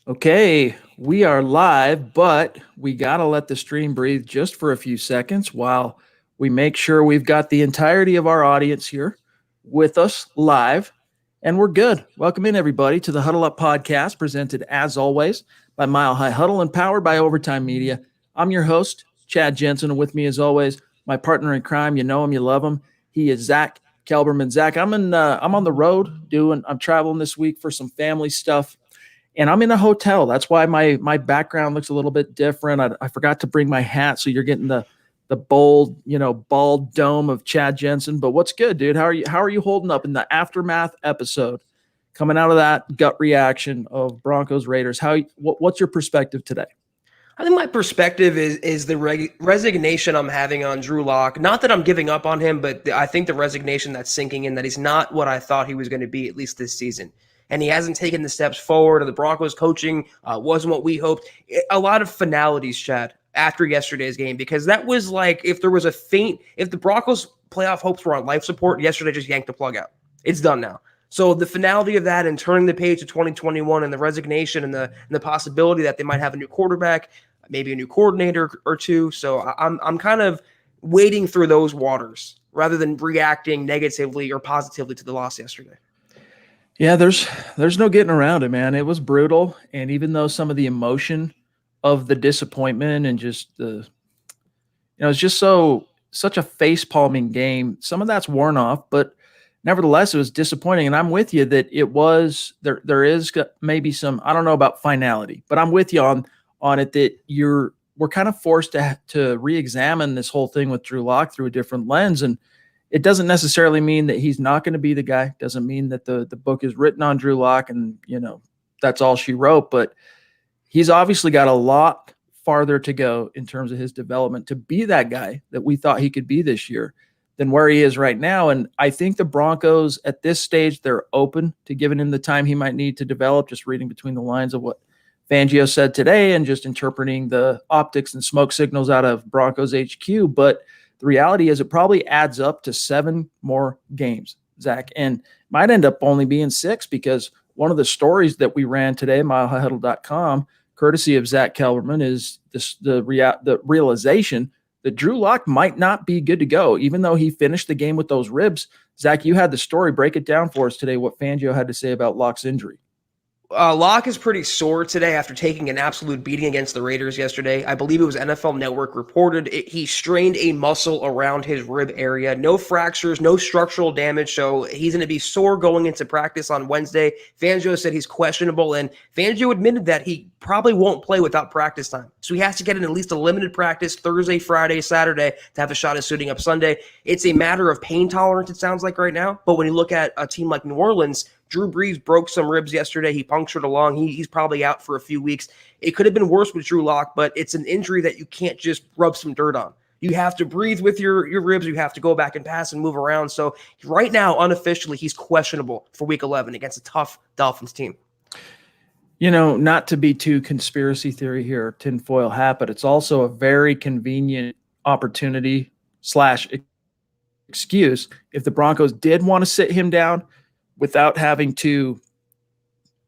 Okay, we are live, but we got to let the stream breathe just for a few seconds while we make sure we've got the entirety of our audience here with us live. And we're good. Welcome in, everybody, to the Huddle Up podcast, presented as always by Mile High Huddle and powered by Overtime Media. I'm your host, Chad Jensen, and with me, as always, my partner in crime. You know him, you love him. He is Zack Kelberman. Zack, I'm on the road I'm traveling this week for some family stuff, and I'm in a hotel. That's why my background looks a little bit different. I forgot to bring my hat, so you're getting the bold, bald dome of Chad Jensen. But what's good, dude? How are you holding up in the aftermath episode, coming out of that gut reaction of Broncos Raiders? What's your perspective today? I think my perspective is the resignation I'm having on Drew Lock. Not that I'm giving up on him, but I think the resignation that's sinking in that he's not what I thought he was going to be, at least this season. And he hasn't taken the steps forward. The Broncos coaching wasn't what we hoped. A lot of finalities, Chad, after yesterday's game, because that was like if the Broncos playoff hopes were on life support, yesterday just yanked the plug out. It's done now. So the finality of that and turning the page to 2021 and the resignation and the possibility that they might have a new quarterback, maybe a new coordinator or two. So I'm kind of wading through those waters rather than reacting negatively or positively to the loss yesterday. Yeah, there's no getting around it, man. It was brutal, and even though some of the emotion of the disappointment and just it's just such a face palming game. Some of that's worn off, but nevertheless, it was disappointing. And I'm with you that it was there is maybe some, I don't know about finality, but I'm with you on it that we're kind of forced to re-examine this whole thing with Drew Lock through a different lens. And it doesn't necessarily mean that he's not going to be the guy. Doesn't mean that the book is written on Drew Lock and that's all she wrote. But he's obviously got a lot farther to go in terms of his development to be that guy that we thought he could be this year than where he is right now. And I think the Broncos at this stage, they're open to giving him the time he might need to develop, just reading between the lines of what Fangio said today and just interpreting the optics and smoke signals out of Broncos HQ. But the reality is it probably adds up to 7 more games, Zack, and might end up only being 6 because one of the stories that we ran today, milehighhuddle.com, courtesy of Zack Kelberman, is the realization that Drew Lock might not be good to go, even though he finished the game with those ribs. Zack, you had the story. Break it down for us today, what Fangio had to say about Lock's injury. Locke is pretty sore today after taking an absolute beating against the Raiders yesterday. I believe it was NFL Network reported he strained a muscle around his rib area. No fractures, no structural damage, so he's going to be sore going into practice on Wednesday. Fangio said he's questionable, and Fangio admitted that he probably won't play without practice time. So he has to get in at least a limited practice Thursday, Friday, Saturday to have a shot at suiting up Sunday. It's a matter of pain tolerance, it sounds like right now, but when you look at a team like New Orleans, Drew Brees broke some ribs yesterday. He punctured a lung. He's probably out for a few weeks. It could have been worse with Drew Lock, but it's an injury that you can't just rub some dirt on. You have to breathe with your ribs. You have to go back and pass and move around. So right now, unofficially, he's questionable for Week 11 against a tough Dolphins team. Not to be too conspiracy theory here, tinfoil hat, but it's also a very convenient opportunity / excuse if the Broncos did want to sit him down without having to,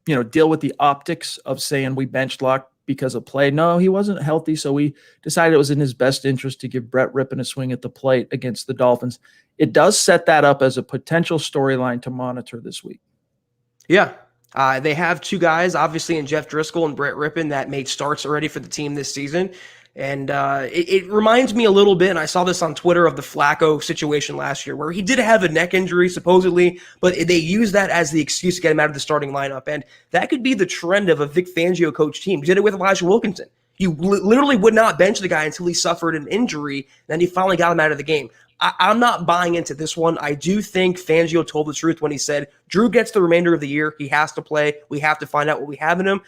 deal with the optics of saying we benched Lock because of play. No, he wasn't healthy, so we decided it was in his best interest to give Brett Rypien a swing at the plate against the Dolphins. It does set that up as a potential storyline to monitor this week. Yeah. They have 2 guys, obviously, in Jeff Driscoll and Brett Rypien, that made starts already for the team this season. And it reminds me a little bit, and I saw this on Twitter, of the Flacco situation last year, where he did have a neck injury, supposedly, but they used that as the excuse to get him out of the starting lineup. And that could be the trend of a Vic Fangio coach team. He did it with Elijah Wilkinson. You literally would not bench the guy until he suffered an injury, then he finally got him out of the game. I'm not buying into this one. I do think Fangio told the truth when he said Drew gets the remainder of the year. He has to play. We have to find out what we have in him.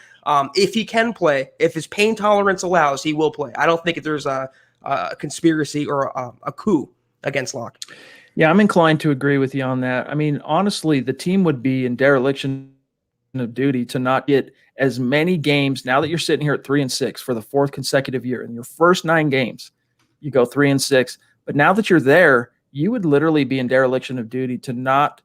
If he can play, if his pain tolerance allows, he will play. I don't think there's a conspiracy or a coup against Locke. Yeah, I'm inclined to agree with you on that. I mean, honestly, the team would be in dereliction of duty to not get as many games now that you're sitting here at 3-6 for the 4th consecutive year. In your first 9 games, you go 3-6. But now that you're there, you would literally be in dereliction of duty to not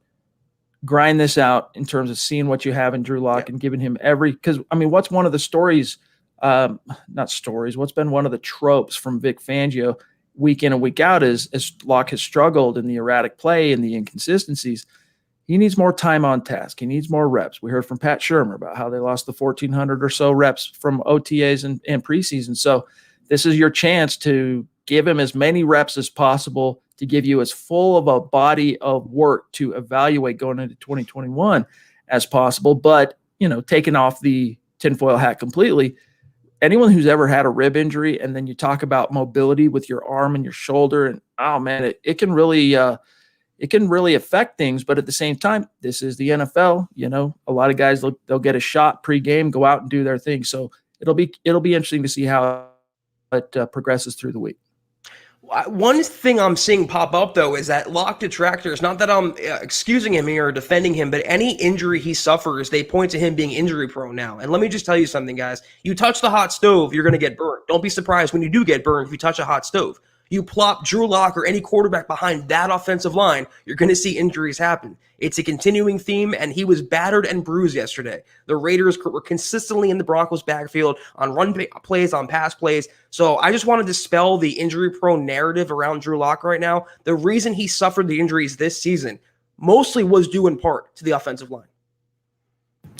grind this out in terms of seeing what you have in Drew Lock and giving him because I mean, what's one of the stories, not stories, what's been one of the tropes from Vic Fangio week in and week out is as Lock has struggled in the erratic play and the inconsistencies. He needs more time on task. He needs more reps. We heard from Pat Shermer about how they lost the 1,400 or so reps from OTAs and preseason. So this is your chance to give him as many reps as possible, to give you as full of a body of work to evaluate going into 2021 as possible. But, taking off the tinfoil hat completely, anyone who's ever had a rib injury and then you talk about mobility with your arm and your shoulder, and oh man, it can really affect things. But at the same time, this is the NFL. A lot of guys, they'll get a shot pregame, go out and do their thing. So it'll be interesting to see how it progresses through the week. One thing I'm seeing pop up, though, is that Lock detractors, not that I'm excusing him here or defending him, but any injury he suffers, they point to him being injury prone now. And let me just tell you something, guys. You touch the hot stove, you're going to get burned. Don't be surprised when you do get burned if you touch a hot stove. You plop Drew Lock or any quarterback behind that offensive line, you're going to see injuries happen. It's a continuing theme, and he was battered and bruised yesterday. The Raiders were consistently in the Broncos' backfield on run plays, on pass plays. So I just want to dispel the injury-prone narrative around Drew Lock right now. The reason he suffered the injuries this season mostly was due in part to the offensive line.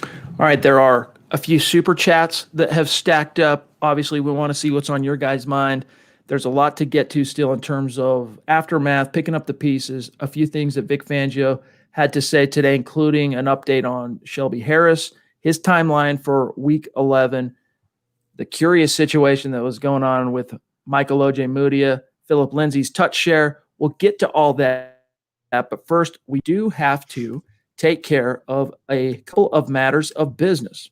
All right, there are a few super chats that have stacked up. Obviously, we want to see what's on your guys' mind. There's a lot to get to still in terms of aftermath, picking up the pieces, a few things that Vic Fangio had to say today, including an update on Shelby Harris, his timeline for Week 11, the curious situation that was going on with Michael Ojemudia, Philip Lindsay's touch share. We'll get to all that, but first, we do have to take care of a couple of matters of business.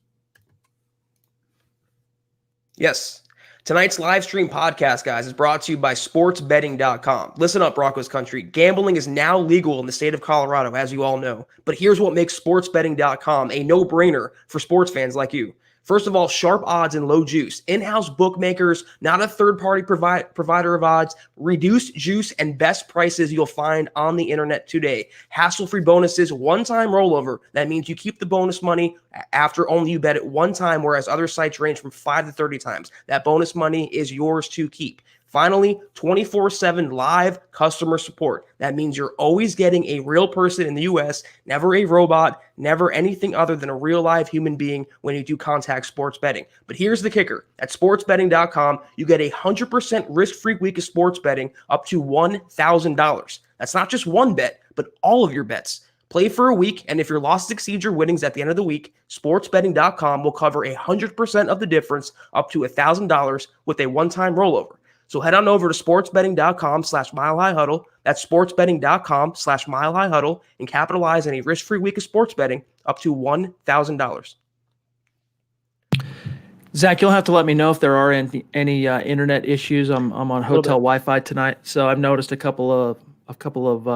Yes. Tonight's live stream podcast, guys, is brought to you by sportsbetting.com. Listen up, Broncos country. Gambling is now legal in the state of Colorado, as you all know. But here's what makes sportsbetting.com a no-brainer for sports fans like you. First of all, sharp odds and low juice. In-house bookmakers, not a third-party provider of odds. Reduced juice and best prices you'll find on the internet today. Hassle-free bonuses, one-time rollover. That means you keep the bonus money after only you bet it one time, whereas other sites range from 5 to 30 times. That bonus money is yours to keep. Finally, 24/7 live customer support. That means you're always getting a real person in the U.S., never a robot, never anything other than a real live human being when you do contact sports betting. But here's the kicker. At sportsbetting.com, you get a 100% risk-free week of sports betting up to $1,000. That's not just one bet, but all of your bets. Play for a week, and if your losses exceed your winnings at the end of the week, sportsbetting.com will cover 100% of the difference up to $1,000 with a one-time rollover. So head on over to sportsbetting.com/milehighhuddle. That's sportsbetting.com/milehighhuddle and capitalize on a risk-free week of sports betting up to $1,000. Zach, you'll have to let me know if there are any internet issues. I'm on hotel Wi-Fi tonight, so I've noticed a couple of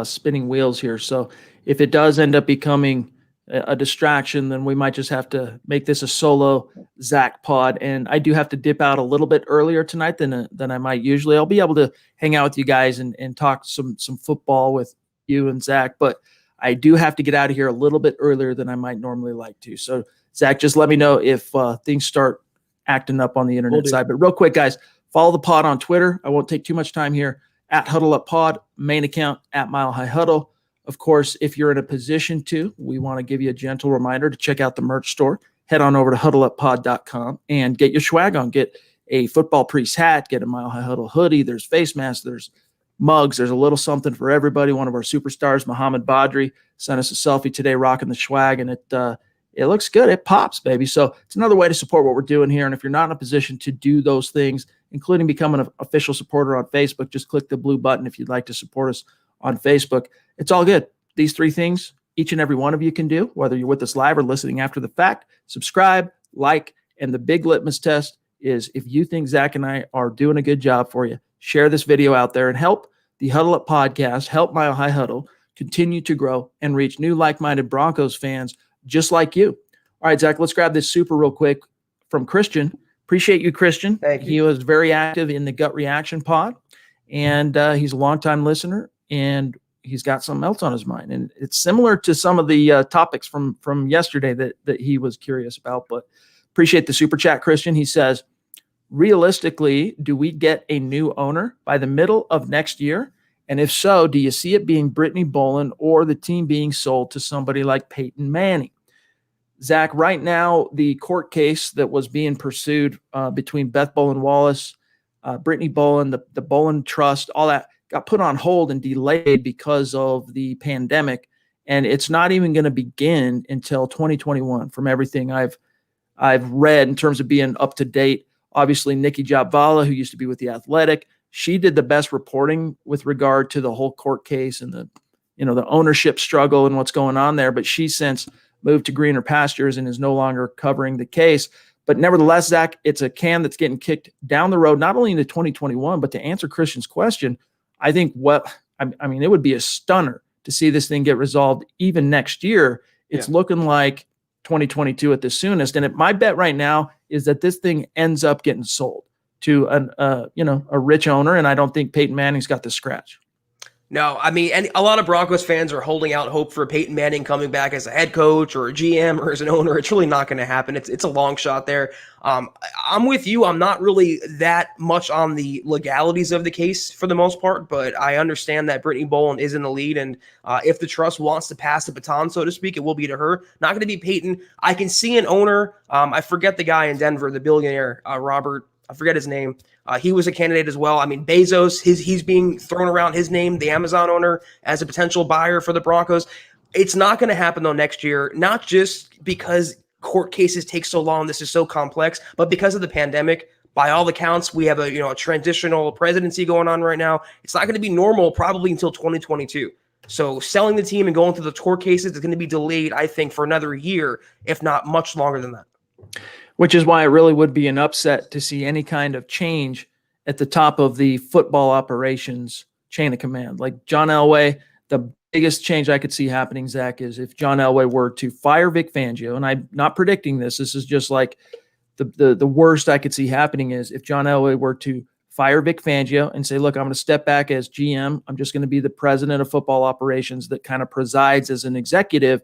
spinning wheels here. So if it does end up becoming a distraction, then we might just have to make this a solo Zach pod. And I do have to dip out a little bit earlier tonight than I might usually. I'll be able to hang out with you guys and talk some football with you and Zach, but I do have to get out of here a little bit earlier than I might normally like to. So Zach, just let me know if things start acting up on the internet side. But real quick, guys, follow the pod on Twitter. I won't take too much time here. At Huddle Up Pod, main account at Mile High Huddle. Of course, if you're in a position to, we want to give you a gentle reminder to check out the merch store. Head on over to huddleuppod.com and get your swag on. Get a Football Priest hat, get a Mile High Huddle hoodie. There's face masks, there's mugs. There's a little something for everybody. One of our superstars, Muhammad Badri, sent us a selfie today rocking the swag, and it looks good. It pops, baby. So it's another way to support what we're doing here. And if you're not in a position to do those things, including becoming an official supporter on Facebook, just click the blue button if you'd like to support us on Facebook. It's all good. These three things, each and every one of you can do, whether you're with us live or listening after the fact. Subscribe, like, and the big litmus test is if you think Zach and I are doing a good job for you, share this video out there and help the Huddle Up podcast, help Mile High Huddle continue to grow and reach new like-minded Broncos fans just like you. All right, Zach, let's grab this super real quick from Christian. Appreciate you, Christian. Thank you. He was very active in the Gut Reaction pod, and he's a longtime listener. And he's got something else on his mind. And it's similar to some of the topics from yesterday that he was curious about. But appreciate the super chat, Christian. He says, realistically, do we get a new owner by the middle of next year? And if so, do you see it being Brittany Boland or the team being sold to somebody like Peyton Manning? Zach, right now, the court case that was being pursued between Beth Boland Wallace, Brittany Boland, the Boland Trust, all that got put on hold and delayed because of the pandemic. And it's not even going to begin until 2021 from everything I've read in terms of being up to date. Obviously, Nikki Jabvala, who used to be with The Athletic, she did the best reporting with regard to the whole court case and the ownership struggle and what's going on there. But she's since moved to greener pastures and is no longer covering the case. But nevertheless, Zach, it's a can that's getting kicked down the road, not only into 2021, but to answer Christian's question, I think it would be a stunner to see this thing get resolved even next year. It's looking like 2022 at the soonest. And my bet right now is that this thing ends up getting sold to a rich owner. And I don't think Peyton Manning's got the scratch. No, I mean, and a lot of Broncos fans are holding out hope for Peyton Manning coming back as a head coach or a GM or as an owner. It's really not going to happen. It's a long shot there. I'm with you. I'm not really that much on the legalities of the case for the most part, but I understand that Brittany Boland is in the lead. And if the trust wants to pass the baton, so to speak, it will be to her. Not going to be Peyton. I can see an owner. I forget the guy in Denver, the billionaire, Robert. I forget his name. He was a candidate as well. I mean, Bezos, he's being thrown around his name, the Amazon owner, as a potential buyer for the Broncos. It's not going to happen, though, next year, not just because court cases take so long, this is so complex, but because of the pandemic. By all accounts, we have a transitional presidency going on right now. It's not going to be normal probably until 2022. So selling the team and going through the court cases is going to be delayed, I think, for another year, if not much longer than that. Which is why it really would be an upset to see any kind of change at the top of the football operations chain of command. Like John Elway, the biggest change I could see happening, Zach, is if John Elway were to fire Vic Fangio, and I'm not predicting this. This is just like the worst I could see happening is if John Elway were to fire Vic Fangio and say, look, I'm going to step back as GM. I'm just going to be the president of football operations that kind of presides as an executive.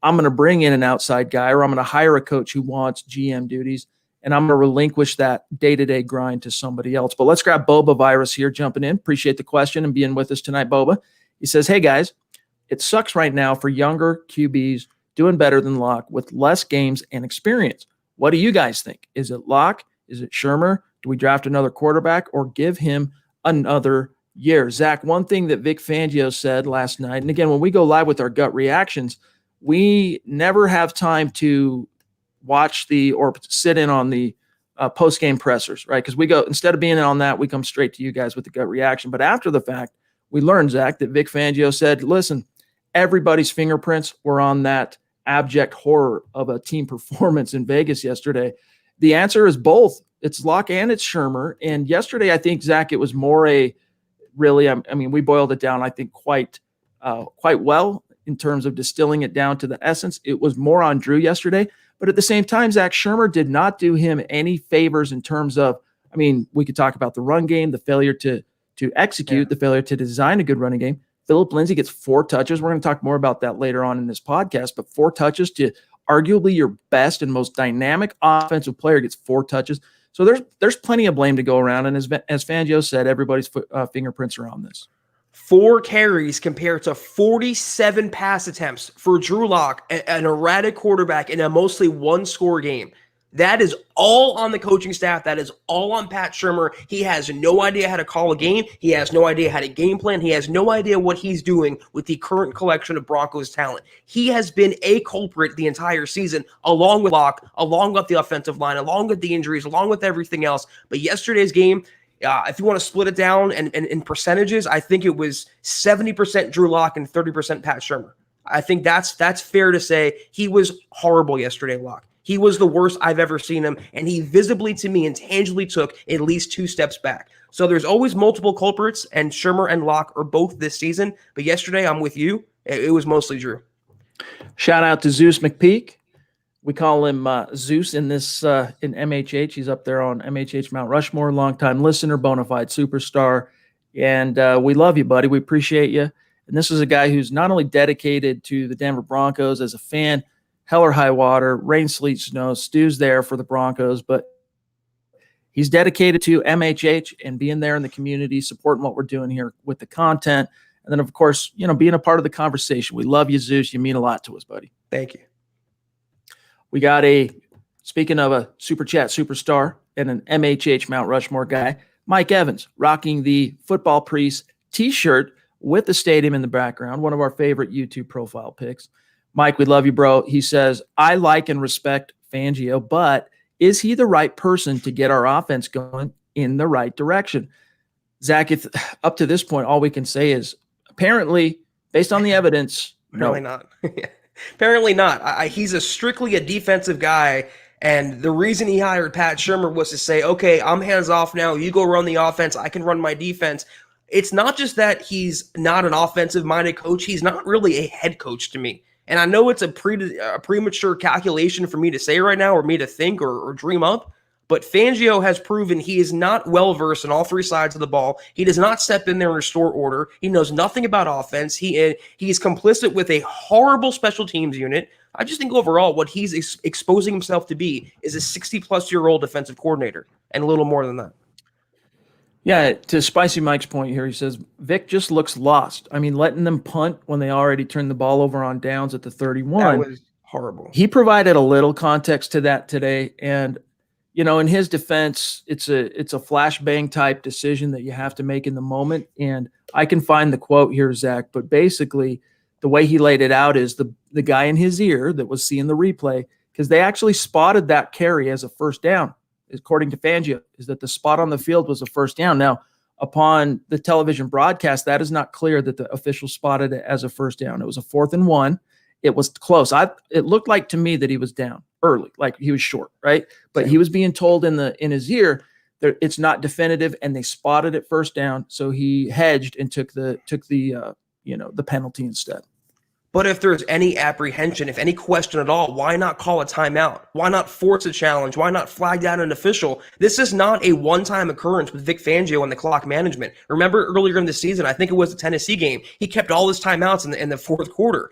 I'm going to bring in an outside guy, or I'm going to hire a coach who wants GM duties, and I'm going to relinquish that day-to-day grind to somebody else. But let's grab Boba Virus here jumping in. Appreciate the question and being with us tonight, Boba. He says, hey, guys, it sucks right now for younger QBs doing better than Locke with less games and experience. What do you guys think? Is it Locke? Is it Shermer? Do we draft another quarterback or give him another year? Zach, one thing that Vic Fangio said last night, and again, when we go live with our gut reactions, we never have time to watch or sit in on the post-game pressers, right? Because we go, instead of being in on that, we come straight to you guys with the gut reaction. But after the fact, we learned, Zach, that Vic Fangio said, listen, everybody's fingerprints were on that abject horror of a team performance in Vegas yesterday. The answer is both. It's Locke and it's Shermer. And yesterday, I think, Zach, it was more we boiled it down, I think, quite well. In terms of distilling it down to the essence, it was more on Drew yesterday. But at the same time, Zach, Shermer did not do him any favors in terms of, we could talk about the run game, the failure to execute, the failure to design a good running game. Phillip Lindsay gets 4 touches. We're going to talk more about that later on in this podcast, but 4 touches to arguably your best and most dynamic offensive player gets 4 touches. So there's plenty of blame to go around. And as Fangio said, everybody's fingerprints are on this. 4 carries compared to 47 pass attempts for Drew Lock, an erratic quarterback in a mostly one-score game. That is all on the coaching staff. That is all on Pat Shermer. He has no idea how to call a game. He has no idea how to game plan. He has no idea what he's doing with the current collection of Broncos talent. He has been a culprit the entire season, along with Locke, along with the offensive line, along with the injuries, along with everything else. But yesterday's game, if you want to split it down and in percentages, I think it was 70% Drew Lock and 30% Pat Shermer. I think that's fair to say. He was horrible yesterday, Lock. He was the worst I've ever seen him, and he visibly to me and tangibly took at least 2 steps back. So there's always multiple culprits, and Shermer and Lock are both this season. But yesterday, I'm with you. It was mostly Drew. Shout out to Zeus McPeak. We call him Zeus in this in MHH. He's up there on MHH Mount Rushmore, longtime listener, bona fide superstar. And we love you, buddy. We appreciate you. And this is a guy who's not only dedicated to the Denver Broncos as a fan, hell or high water, rain, sleet, snow, Stu's there for the Broncos, but he's dedicated to MHH and being there in the community, supporting what we're doing here with the content. And then, of course, being a part of the conversation. We love you, Zeus. You mean a lot to us, buddy. Thank you. We got speaking of a Super Chat superstar and an MHH Mount Rushmore guy, Mike Evans, rocking the Football Priest t-shirt with the stadium in the background, one of our favorite YouTube profile pics. Mike, we love you, bro. He says, I like and respect Fangio, but is he the right person to get our offense going in the right direction? Zach, if up to this point, all we can say is apparently, based on the evidence, apparently not. Apparently not. He's strictly a defensive guy, and the reason he hired Pat Shurmur was to say, okay, I'm hands off now. You go run the offense. I can run my defense. It's not just that he's not an offensive-minded coach. He's not really a head coach to me. And I know it's a premature calculation for me to say right now or me to think or dream up, but Fangio has proven he is not well-versed in all three sides of the ball. He does not step in there and restore order. He knows nothing about offense. He's complicit with a horrible special teams unit. I just think overall what he's exposing himself to be is a 60-plus-year-old defensive coordinator and a little more than that. Yeah, to Spicy Mike's point here, he says, Vic just looks lost. I mean, letting them punt when they already turned the ball over on downs at the 31. That was horrible. He provided a little context to that today, and in his defense, it's a flashbang type decision that you have to make in the moment. And I can find the quote here, Zach, but basically the way he laid it out is the guy in his ear that was seeing the replay, because they actually spotted that carry as a first down, according to Fangio, is that the spot on the field was a first down. Now, upon the television broadcast, that is not clear that the official spotted it as a first down. It was a 4th and 1. It was close. It looked like to me that he was down early, like he was short, right? But he was being told in his ear that it's not definitive, and they spotted it first down, so he hedged and took the penalty instead. But if there's any apprehension, if any question at all, why not call a timeout? Why not force a challenge? Why not flag down an official? This is not a one-time occurrence with Vic Fangio and the clock management. Remember earlier in the season, I think it was the Tennessee game, he kept all his timeouts in the fourth quarter.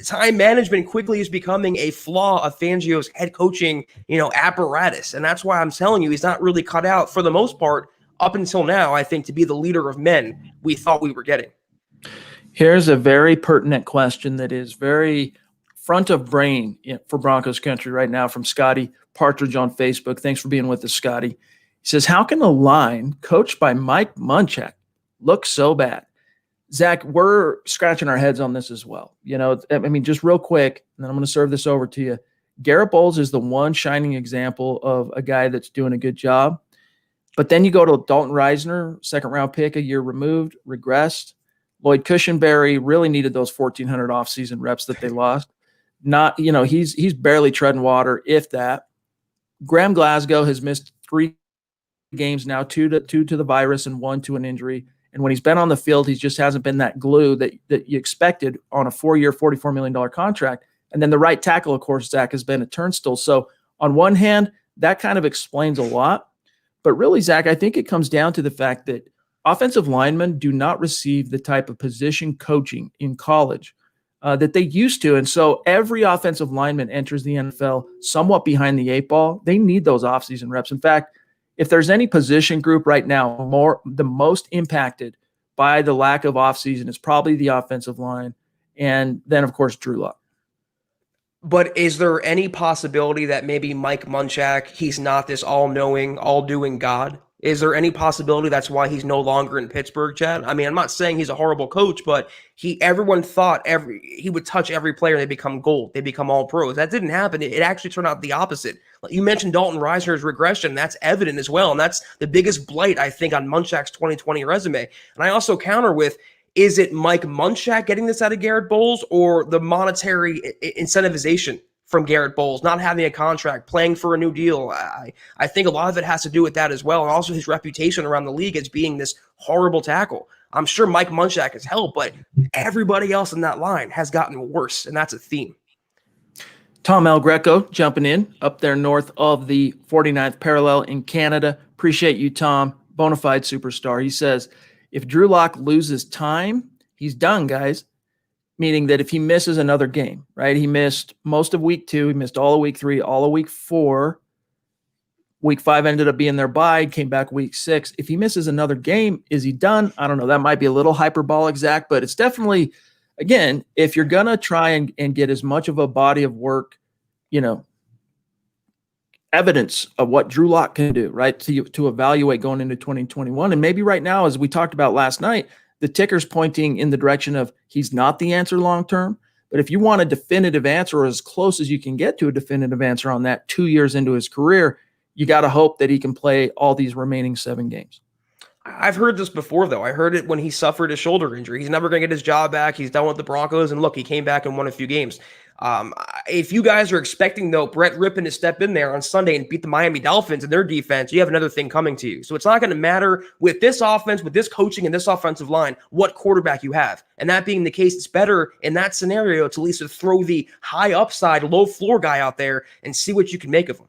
Time management quickly is becoming a flaw of Fangio's head coaching, apparatus. And that's why I'm telling you, he's not really cut out for the most part up until now, I think, to be the leader of men we thought we were getting. Here's a very pertinent question that is very front of brain for Broncos country right now from Scotty Partridge on Facebook. Thanks for being with us, Scotty. He says, how can a line coached by Mike Munchak look so bad? Zach, we're scratching our heads on this as well. Just real quick, and then I'm going to serve this over to you. Garrett Bowles is the one shining example of a guy that's doing a good job. But then you go to Dalton Reisner, second-round pick, a year removed, regressed. Lloyd Cushenberry really needed those 1,400 offseason reps that they lost. He's barely treading water, if that. Graham Glasgow has missed 3 games now, two to the virus and 1 to an injury. And when he's been on the field, he just hasn't been that glue that you expected on a 4-year, $44 million contract. And then the right tackle, of course, Zach, has been a turnstile. So on one hand, that kind of explains a lot. But really, Zach, I think it comes down to the fact that offensive linemen do not receive the type of position coaching in college that they used to. And so every offensive lineman enters the NFL somewhat behind the 8 ball. They need those offseason reps. In fact, if there's any position group right now the most impacted by the lack of offseason is probably the offensive line. And then, of course, Drew Lock. But is there any possibility that maybe Mike Munchak, he's not this all-knowing, all-doing God? Is there any possibility that's why he's no longer in Pittsburgh, Chad? I mean, I'm not saying he's a horrible coach, but everyone thought he would touch every player and they become gold. They become all pros. That didn't happen. It actually turned out the opposite. You mentioned Dalton Reisner's regression. That's evident as well. And that's the biggest blight, I think, on Munchak's 2020 resume. And I also counter with, is it Mike Munchak getting this out of Garrett Bowles or the monetary incentivization from Garrett Bowles, not having a contract, playing for a new deal? I think a lot of it has to do with that as well, and also his reputation around the league as being this horrible tackle. I'm sure Mike Munchak has helped, but everybody else in that line has gotten worse, and that's a theme. Tom El Greco jumping in up there north of the 49th parallel in Canada. Appreciate you, Tom. Bonafide superstar. He says, if Drew Lock loses time, He's done, guys. Meaning that if he misses another game, right? He missed most of week 2. He missed all of week 3, all of week 4. Week 5 ended up being their bye, came back week 6. If he misses another game, is he done? I don't know. That might be a little hyperbolic, Zach, but it's definitely, again, if you're going to try and get as much of a body of work, evidence of what Drew Lock can do, right, to evaluate going into 2021. And maybe right now, as we talked about last night, the ticker's pointing in the direction of he's not the answer long-term. But if you want a definitive answer, or as close as you can get to a definitive answer on that 2 years into his career, you got to hope that he can play all these remaining 7 games. I've heard this before, though. I heard it when he suffered a shoulder injury. He's never going to get his job back. He's done with the Broncos. And look, he came back and won a few games. If you guys are expecting, though, Brett Rypien to step in there on Sunday and beat the Miami Dolphins and their defense, you have another thing coming to you. So it's not going to matter with this offense, with this coaching and this offensive line, what quarterback you have. And that being the case, it's better in that scenario to at least throw the high upside, low floor guy out there and see what you can make of him.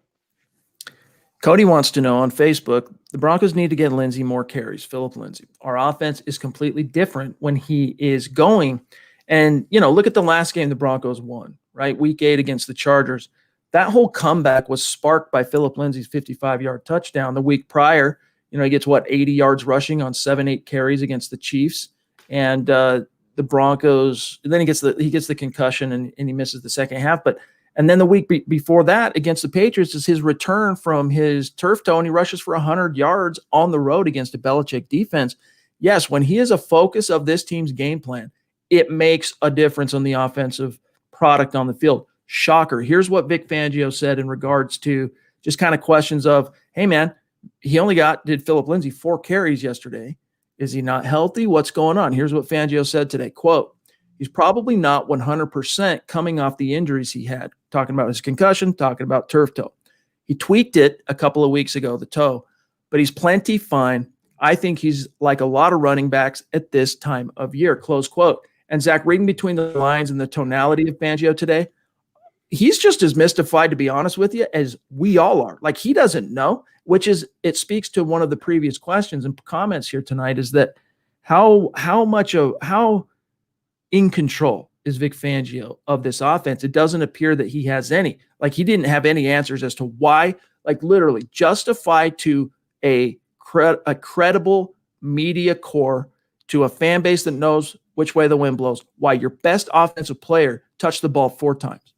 Cody wants to know on Facebook, the Broncos need to get Lindsay more carries, Philip Lindsay. Our offense is completely different when he is going. And, look at the last game the Broncos won, right? Week 8 against the Chargers. That whole comeback was sparked by Philip Lindsay's 55-yard touchdown. The week prior, he gets 80 yards rushing on 7-8 carries against the Chiefs. And the Broncos, and then he gets the concussion and he misses the second half. And then the week before that against the Patriots is his return from his turf toe, and he rushes for 100 yards on the road against a Belichick defense. Yes, when he is a focus of this team's game plan, it makes a difference on the offensive product on the field. Shocker. Here's what Vic Fangio said in regards to just kind of questions of, hey, man, did Philip Lindsay 4 carries yesterday? Is he not healthy? What's going on? Here's what Fangio said today, quote, he's probably not 100% coming off the injuries he had, talking about his concussion, talking about turf toe. He tweaked it a couple of weeks ago, the toe, but he's plenty fine. I think he's like a lot of running backs at this time of year, close quote. And Zach, reading between the lines and the tonality of Fangio today, he's just as mystified, to be honest with you, as we all are. Like, he doesn't know, it speaks to one of the previous questions and comments here tonight, is that how in control is Vic Fangio of this offense? It doesn't appear that he has any. Like, he didn't have any answers as to why, like, literally justify to a credible media core, to a fan base that knows which way the wind blows, why your best offensive player touched the ball 4 times.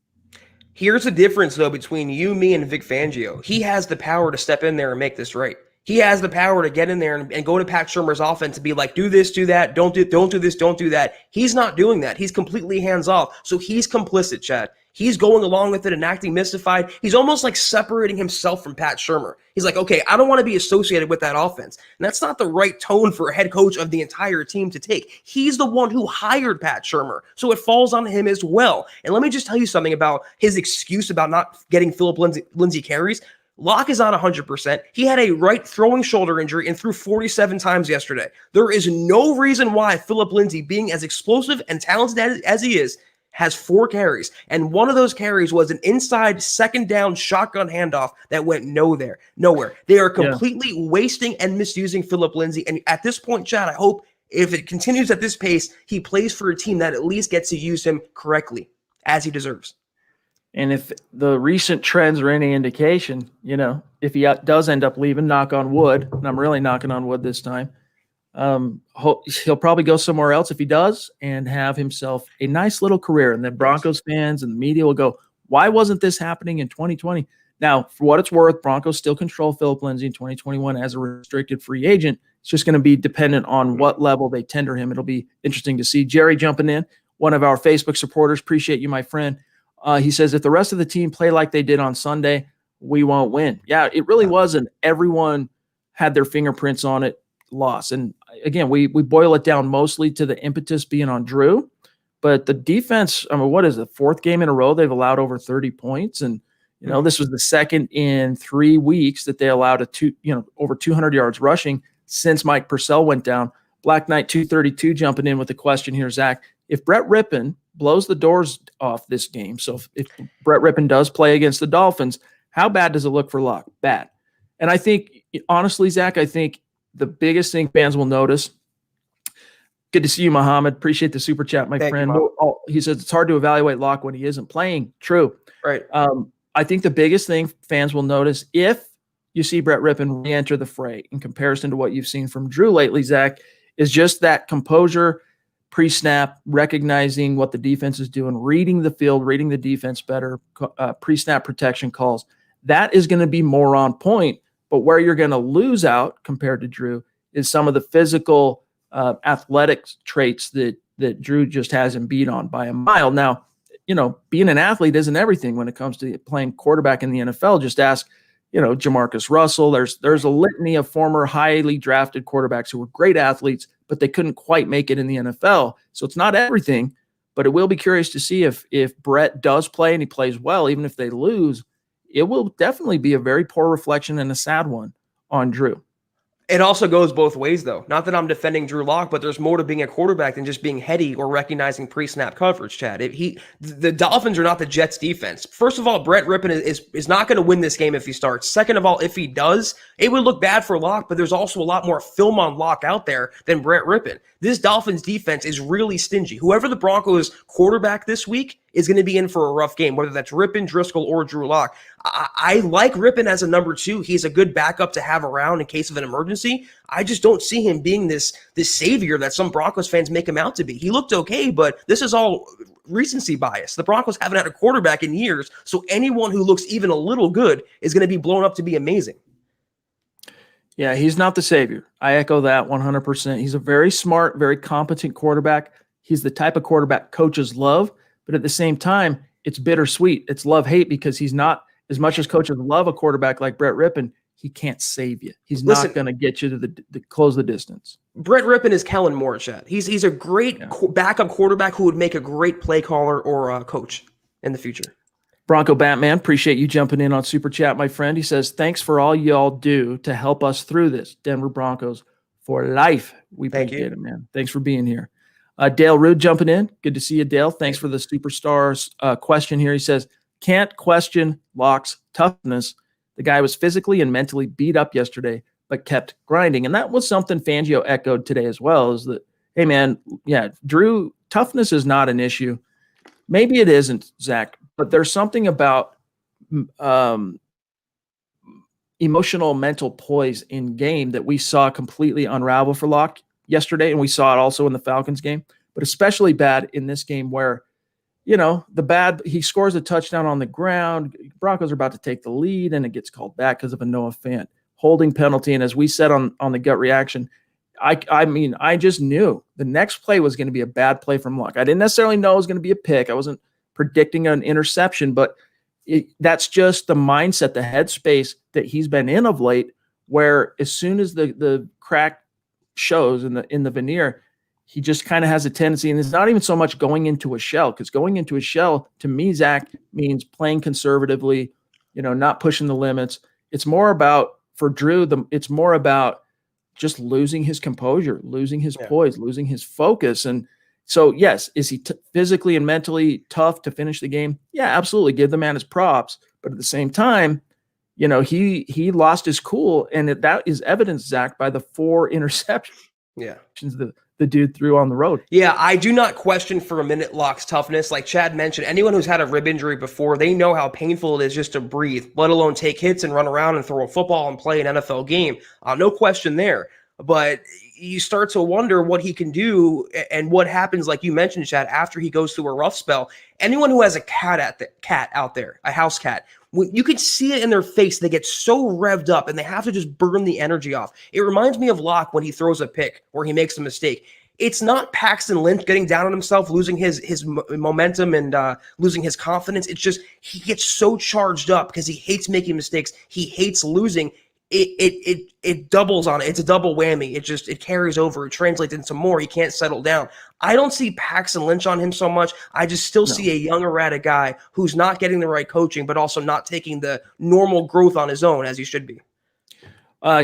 Here's the difference, though, between you, me, and Vic Fangio. He has the power to step in there and make this right. He has the power to get in there and go to Pat Shurmur's offense and be like, do this, do that, don't do this, don't do that. He's not doing that. He's completely hands off. So he's complicit, Chad. He's going along with it and acting mystified. He's almost like separating himself from Pat Shurmur. He's like, okay, I don't want to be associated with that offense. And that's not the right tone for a head coach of the entire team to take. He's the one who hired Pat Shurmur. So it falls on him as well. And let me just tell you something about his excuse about not getting Philip Lindsay carries. Lock is not 100%. He had a right throwing shoulder injury and threw 47 times yesterday. There is no reason why Philip Lindsay, being as explosive and talented as he is, has 4 carries. And one of those carries was an inside second down shotgun handoff that went nowhere. They are completely wasting and misusing Philip Lindsay. And at this point, Chad, I hope if it continues at this pace, he plays for a team that at least gets to use him correctly, as he deserves. And if the recent trends are any indication, if he does end up leaving, knock on wood, and I'm really knocking on wood this time, he'll probably go somewhere else if he does, and have himself a nice little career. And then Broncos fans and the media will go, why wasn't this happening in 2020? Now, for what it's worth, Broncos still control Philip Lindsay in 2021 as a restricted free agent. It's just going to be dependent on what level they tender him. It'll be interesting to see. Jerry jumping in, one of our Facebook supporters. Appreciate you, my friend. He says, if the rest of the team play like they did on Sunday, we won't win. Yeah, it really wasn't. Everyone had their fingerprints on it, loss. And again, we boil it down mostly to the impetus being on Drew. But the defense, what is it, 4th game in a row they've allowed over 30 points. And, this was the second in 3 weeks that they allowed over 200 yards rushing since Mike Purcell went down. Black Knight 232 jumping in with a question here, Zach. If Brett Rypien blows the doors off this game, so if Brett Rypien does play against the Dolphins, how bad does it look for Lock? Bad. And I think, honestly, Zach, the biggest thing fans will notice, Good to see you, Muhammad. Appreciate the super chat, my Thank friend. you, He says it's hard to evaluate Locke when he isn't playing. True. right. I think the biggest thing fans will notice if you see Brett Rypien re-enter the fray in comparison to what you've seen from Drew lately, Zach, is just that composure, pre-snap, recognizing what the defense is doing, reading the field, reading the defense better, pre-snap protection calls. That is going to be more on point. But where you're going to lose out compared to Drew is some of the physical athletic traits that Drew just has him beat on by a mile. Now, being an athlete isn't everything when it comes to playing quarterback in the NFL. Just ask, Jamarcus Russell. There's a litany of former highly drafted quarterbacks who were great athletes, but they couldn't quite make it in the NFL. So it's not everything, but it will be curious to see if Brett does play and he plays well, even if they lose, it will definitely be a very poor reflection and a sad one on Drew. It also goes both ways, though. Not that I'm defending Drew Lock, but there's more to being a quarterback than just being heady or recognizing pre-snap coverage, Chad. The Dolphins are not the Jets' defense. First of all, Brett Rypien is not going to win this game if he starts. Second of all, if he does, it would look bad for Lock, but there's also a lot more film on Lock out there than Brett Rypien. This Dolphins defense is really stingy. Whoever the Broncos quarterback this week is going to be in for a rough game, whether that's Rypien, Driscoll, or Drew Lock. I like Rypien as a number 2. He's a good backup to have around in case of an emergency. I just don't see him being this savior that some Broncos fans make him out to be. He looked okay, but this is all recency bias. The Broncos haven't had a quarterback in years, so anyone who looks even a little good is going to be blown up to be amazing. Yeah, he's not the savior. I echo that 100%. He's a very smart, very competent quarterback. He's the type of quarterback coaches love, but at the same time, it's bittersweet. It's love-hate because he's not, as much as coaches love a quarterback like Brett Rypien, he can't save you. He's not going to get you to the close the distance. Brett Rypien is Kellen Moore, Chad. He's a great backup quarterback who would make a great play caller or a coach in the future. Bronco Batman, appreciate you jumping in on Super Chat, my friend. He says, thanks for all y'all do to help us through this. Denver Broncos for life. We appreciate it, man. Thanks for being here. Dale Rude jumping in. Good to see you, Dale. Thanks for the superstars question here. He says, can't question Locke's toughness. The guy was physically and mentally beat up yesterday, but kept grinding. And that was something Fangio echoed today as well, is that, hey, man, yeah, Drew, toughness is not an issue. Maybe it isn't, Zach, but there's something about emotional, mental poise in game that we saw completely unravel for Locke yesterday, and we saw it also in the Falcons game, but especially bad in this game where, he scores a touchdown on the ground. Broncos are about to take the lead, and it gets called back because of a Noah Fant holding penalty. And as we said on the gut reaction, I just knew the next play was going to be a bad play from Locke. I didn't necessarily know it was going to be a pick. I wasn't predicting an interception, but that's just the mindset, the headspace that he's been in of late, where as soon as the crack shows in the veneer, he just kind of has a tendency, and it's not even so much going into a shell, because going into a shell, to me, Zach, means playing conservatively, not pushing the limits. It's more about, for Drew, it's more about just losing his composure, losing his poise, losing his focus. And so, yes, is he physically and mentally tough to finish the game? Yeah, absolutely. Give the man his props. But at the same time, he lost his cool, and that is evidenced, Zach, by the 4 interceptions. Yeah. The dude threw on the road. Yeah, I do not question for a minute Locke's toughness. Like Chad mentioned, anyone who's had a rib injury before, they know how painful it is just to breathe, let alone take hits and run around and throw a football and play an NFL game. No question there. But you start to wonder what he can do and what happens, like you mentioned, Chad, after he goes through a rough spell. Anyone who has a cat out there, a house cat, you can see it in their face. They get so revved up and they have to just burn the energy off. It reminds me of Locke when he throws a pick or he makes a mistake. It's not Paxton Lynch getting down on himself, losing his momentum and losing his confidence. It's just he gets so charged up because he hates making mistakes. He hates losing. It doubles on it. It's a double whammy. It carries over. It translates into more. He can't settle down. I don't see Paxton Lynch on him so much. I just still see a young, erratic guy who's not getting the right coaching, but also not taking the normal growth on his own as he should be.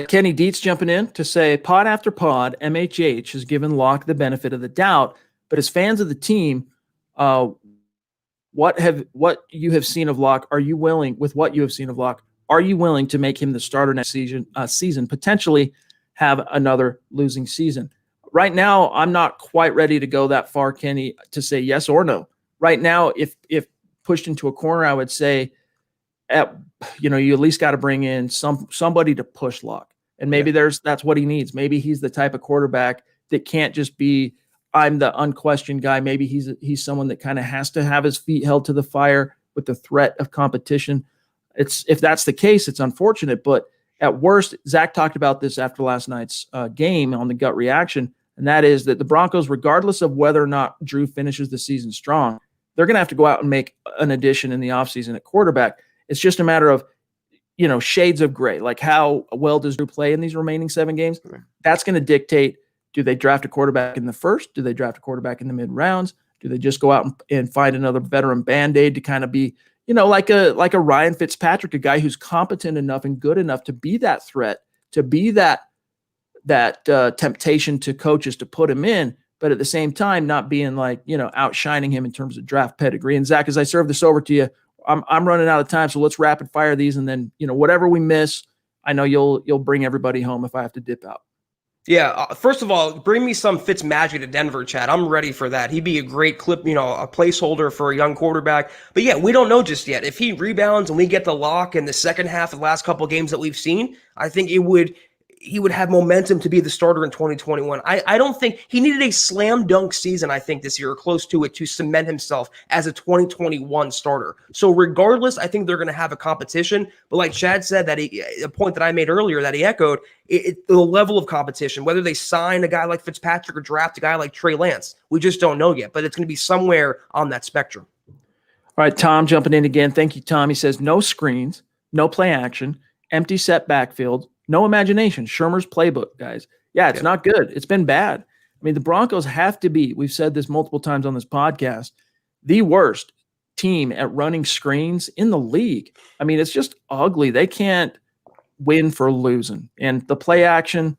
Kenny Dietz jumping in to say, pod after pod, MHH has given Locke the benefit of the doubt, but as fans of the team, what you have seen of Locke, are you willing to make him the starter next season, potentially have another losing season? Right now, I'm not quite ready to go that far, Kenny, to say yes or no. Right now, if pushed into a corner, I would say you at least got to bring in somebody to push Lock. And maybe that's what he needs. Maybe he's the type of quarterback that can't just be, I'm the unquestioned guy. Maybe he's someone that kind of has to have his feet held to the fire with the threat of competition. If that's the case, it's unfortunate. But at worst, Zach talked about this after last night's game on the gut reaction, and that is that the Broncos, regardless of whether or not Drew finishes the season strong, they're going to have to go out and make an addition in the offseason at quarterback. It's just a matter of, shades of gray. Like, how well does Drew play in these remaining 7 games? That's going to dictate, do they draft a quarterback in the first? Do they draft a quarterback in the mid rounds? Do they just go out and find another veteran Band-Aid to kind of be, like a Ryan Fitzpatrick, a guy who's competent enough and good enough to be that threat, to be that temptation to coaches to put him in, but at the same time not being like, outshining him in terms of draft pedigree. And Zach, as I serve this over to you, I'm running out of time, so let's rapid fire these, and then whatever we miss, I know you'll bring everybody home if I have to dip out. Yeah, first of all, bring me some Fitz magic to Denver, Chad. I'm ready for that. He'd be a great clip, a placeholder for a young quarterback. But yeah, we don't know just yet. If he rebounds and we get the lock in the second half of the last couple of games that we've seen, I think he would have momentum to be the starter in 2021. I don't think he needed a slam dunk season, I think, this year, or close to it, to cement himself as a 2021 starter. So regardless, I think they're going to have a competition. But like Chad said, a point that I made earlier that he echoed, the level of competition, whether they sign a guy like Fitzpatrick or draft a guy like Trey Lance, we just don't know yet. But it's going to be somewhere on that spectrum. All right, Tom jumping in again. Thank you, Tom. He says, no screens, no play action, empty set backfield, no imagination. Shermer's playbook, guys. Yeah, it's not good. It's been bad. I mean, the Broncos have to be, we've said this multiple times on this podcast, the worst team at running screens in the league. I mean, it's just ugly. They can't win for losing. And the play action,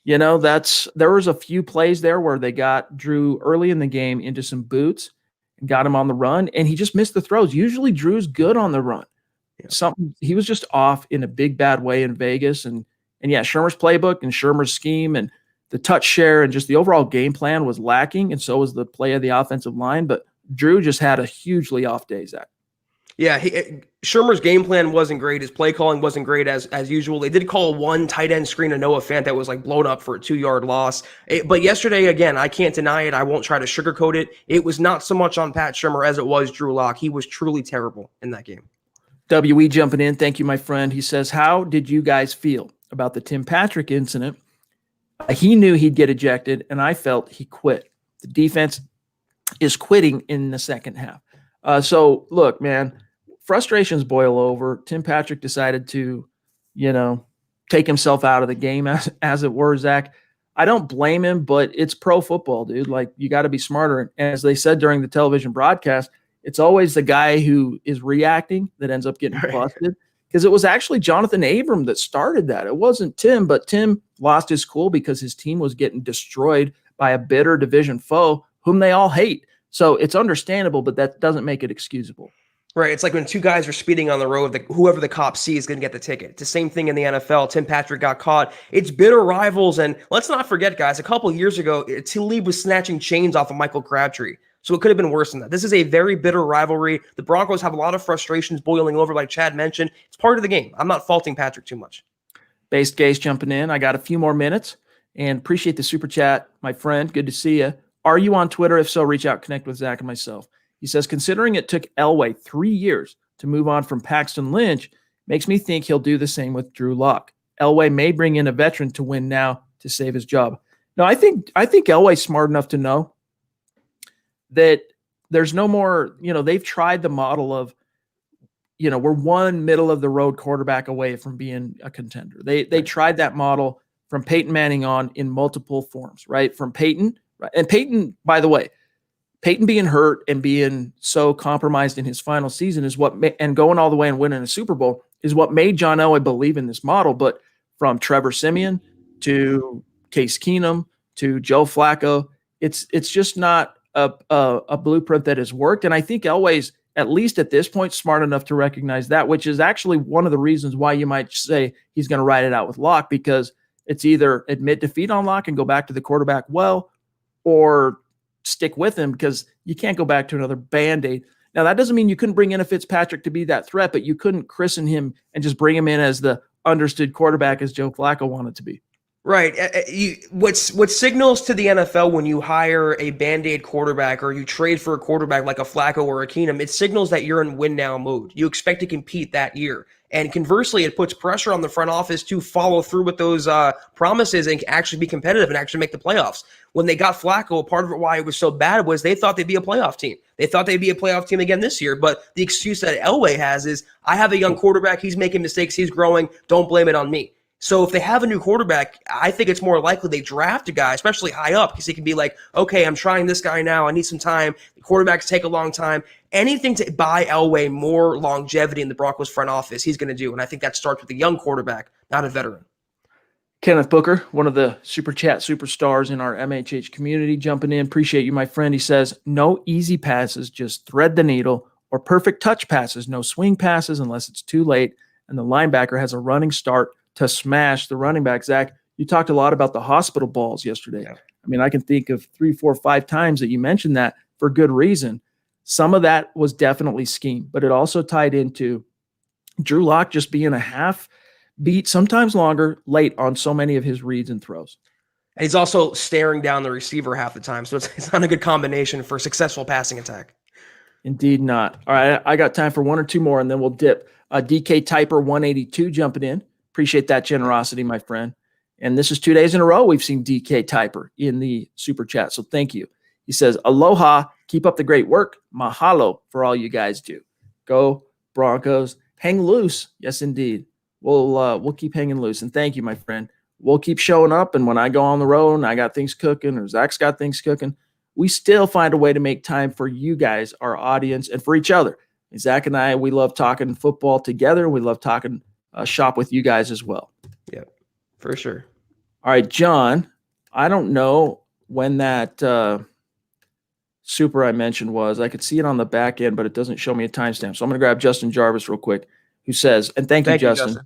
there was a few plays there where they got Drew early in the game into some boots and got him on the run, and he just missed the throws. Usually Drew's good on the run. He was just off in a big bad way in Vegas, and yeah, Shermer's playbook and Shermer's scheme and the touch share and just the overall game plan was lacking, and so was the play of the offensive line. But Drew just had a hugely off day, Zach. Yeah, Shermer's game plan wasn't great. His play calling wasn't great as usual. They did call one tight end screen to Noah Fant that was like blown up for a 2-yard loss. But yesterday, again, I can't deny it. I won't try to sugarcoat it. It was not so much on Pat Shermer as it was Drew Lock. He was truly terrible in that game. WE jumping in. Thank you, my friend. He says, how did you guys feel about the Tim Patrick incident? He knew he'd get ejected, and I felt he quit. The defense is quitting in the second half. So, look, man, frustrations boil over. Tim Patrick decided to, take himself out of the game, as it were, Zach. I don't blame him, but it's pro football, dude. Like, you got to be smarter. And as they said during the television broadcast, it's always the guy who is reacting that ends up getting busted, because it was actually Jonathan Abram that started that. It wasn't Tim, but Tim lost his cool because his team was getting destroyed by a bitter division foe whom they all hate. So it's understandable, but that doesn't make it excusable. Right. It's like when two guys are speeding on the road, whoever the cop sees is going to get the ticket. It's the same thing in the NFL. Tim Patrick got caught. It's bitter rivals. And let's not forget, guys, a couple of years ago, Talib was snatching chains off of Michael Crabtree. So it could have been worse than that. This is a very bitter rivalry. The Broncos have a lot of frustrations boiling over, like Chad mentioned. It's part of the game. I'm not faulting Patrick too much. Based Gase jumping in. I got a few more minutes and appreciate the super chat, my friend. Good to see you. Are you on Twitter? If so, reach out, connect with Zach and myself. He says, considering it took Elway 3 years to move on from Paxton Lynch, makes me think he'll do the same with Drew Lock. Elway may bring in a veteran to win now to save his job. No, I think Elway's smart enough to know that there's no more, they've tried the model of, we're one middle of the road quarterback away from being a contender. They tried that model from Peyton Manning on in multiple forms, right? From Peyton, right? And Peyton, by the way, Peyton being hurt and being so compromised in his final season is and going all the way and winning a Super Bowl is what made John Elway believe in this model. But from Trevor Siemian to Case Keenum to Joe Flacco, it's just not a blueprint that has worked. And I think Elway's, at least at this point, smart enough to recognize that, which is actually one of the reasons why you might say he's going to ride it out with Locke, because It's either admit defeat on Locke and go back to the quarterback well, or stick with him, because you can't go back to another Band-Aid. Now, that doesn't mean you couldn't bring in a Fitzpatrick to be that threat, but you couldn't christen him and just bring him in as the understood quarterback as Joe Flacco wanted to be. Right. What signals to the NFL when you hire a Band-Aid quarterback or you trade for a quarterback like a Flacco or a Keenum, it signals that you're in win-now mode. You expect to compete that year. And conversely, it puts pressure on the front office to follow through with those promises and actually be competitive and actually make the playoffs. When they got Flacco, part of it why it was so bad was they thought they'd be a playoff team. They thought they'd be a playoff team again this year. But the excuse that Elway has is, I have a young quarterback. He's making mistakes. He's growing. Don't blame it on me. So if they have a new quarterback, I think it's more likely they draft a guy, especially high up, because he can be like, okay, I'm trying this guy now. I need some time. The quarterbacks take a long time. Anything to buy Elway more longevity in the Broncos front office, he's going to do. And I think that starts with a young quarterback, not a veteran. Kenneth Booker, one of the Super Chat superstars in our MHH community, jumping in. Appreciate you, my friend. He says, no easy passes, just thread the needle, or perfect touch passes, no swing passes unless it's too late, and the linebacker has a running start to smash the running back. Zach, you talked a lot about the hospital balls yesterday. Yeah. I mean, I can think of 3, 4, 5 times that you mentioned that for good reason. Some of that was definitely scheme, but it also tied into Drew Lock just being a half beat, sometimes longer, late on so many of his reads and throws. And he's also staring down the receiver half the time, so it's not a good combination for a successful passing attack. Indeed not. All right, I got time for 1 or 2 more, and then we'll dip. DK Typer 182 jumping in. Appreciate that generosity, my friend. And this is 2 days in a row we've seen DK Typer in the Super Chat, so thank you. He says, aloha, keep up the great work. Mahalo for all you guys do. Go Broncos. Hang loose. Yes, indeed. We'll keep hanging loose. And thank you, my friend. We'll keep showing up. And when I go on the road and I got things cooking, or Zach's got things cooking, we still find a way to make time for you guys, our audience, and for each other. And Zach and I, we love talking football together. We love talking shop with you guys as well. Yeah, for sure. All right, John, I don't know when that super I mentioned was. I could see it on the back end, but it doesn't show me a timestamp. So I'm going to grab Justin Jarvis real quick, who says, and thank you, Justin.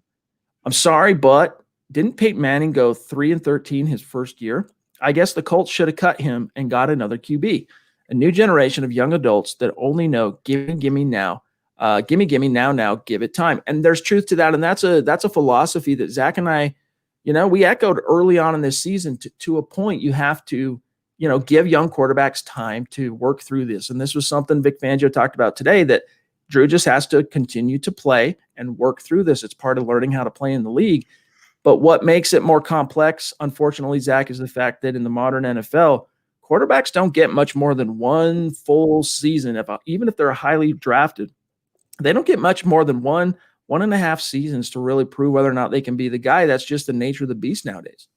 I'm sorry, but didn't Peyton Manning go 3-13 his first year? I guess the Colts should have cut him and got another QB. A new generation of young adults that only know gimme now. Gimme now, give it time. And there's truth to that. And that's a philosophy that Zach and I, we echoed early on in this season. To a point, you have to, give young quarterbacks time to work through this. And this was something Vic Fangio talked about today, that Drew just has to continue to play and work through this. It's part of learning how to play in the league. But what makes it more complex, unfortunately, Zach, is the fact that in the modern NFL, quarterbacks don't get much more than one full season. Even if they're highly drafted, they don't get much more than 1.5 seasons to really prove whether or not they can be the guy. That's just the nature of the beast nowadays.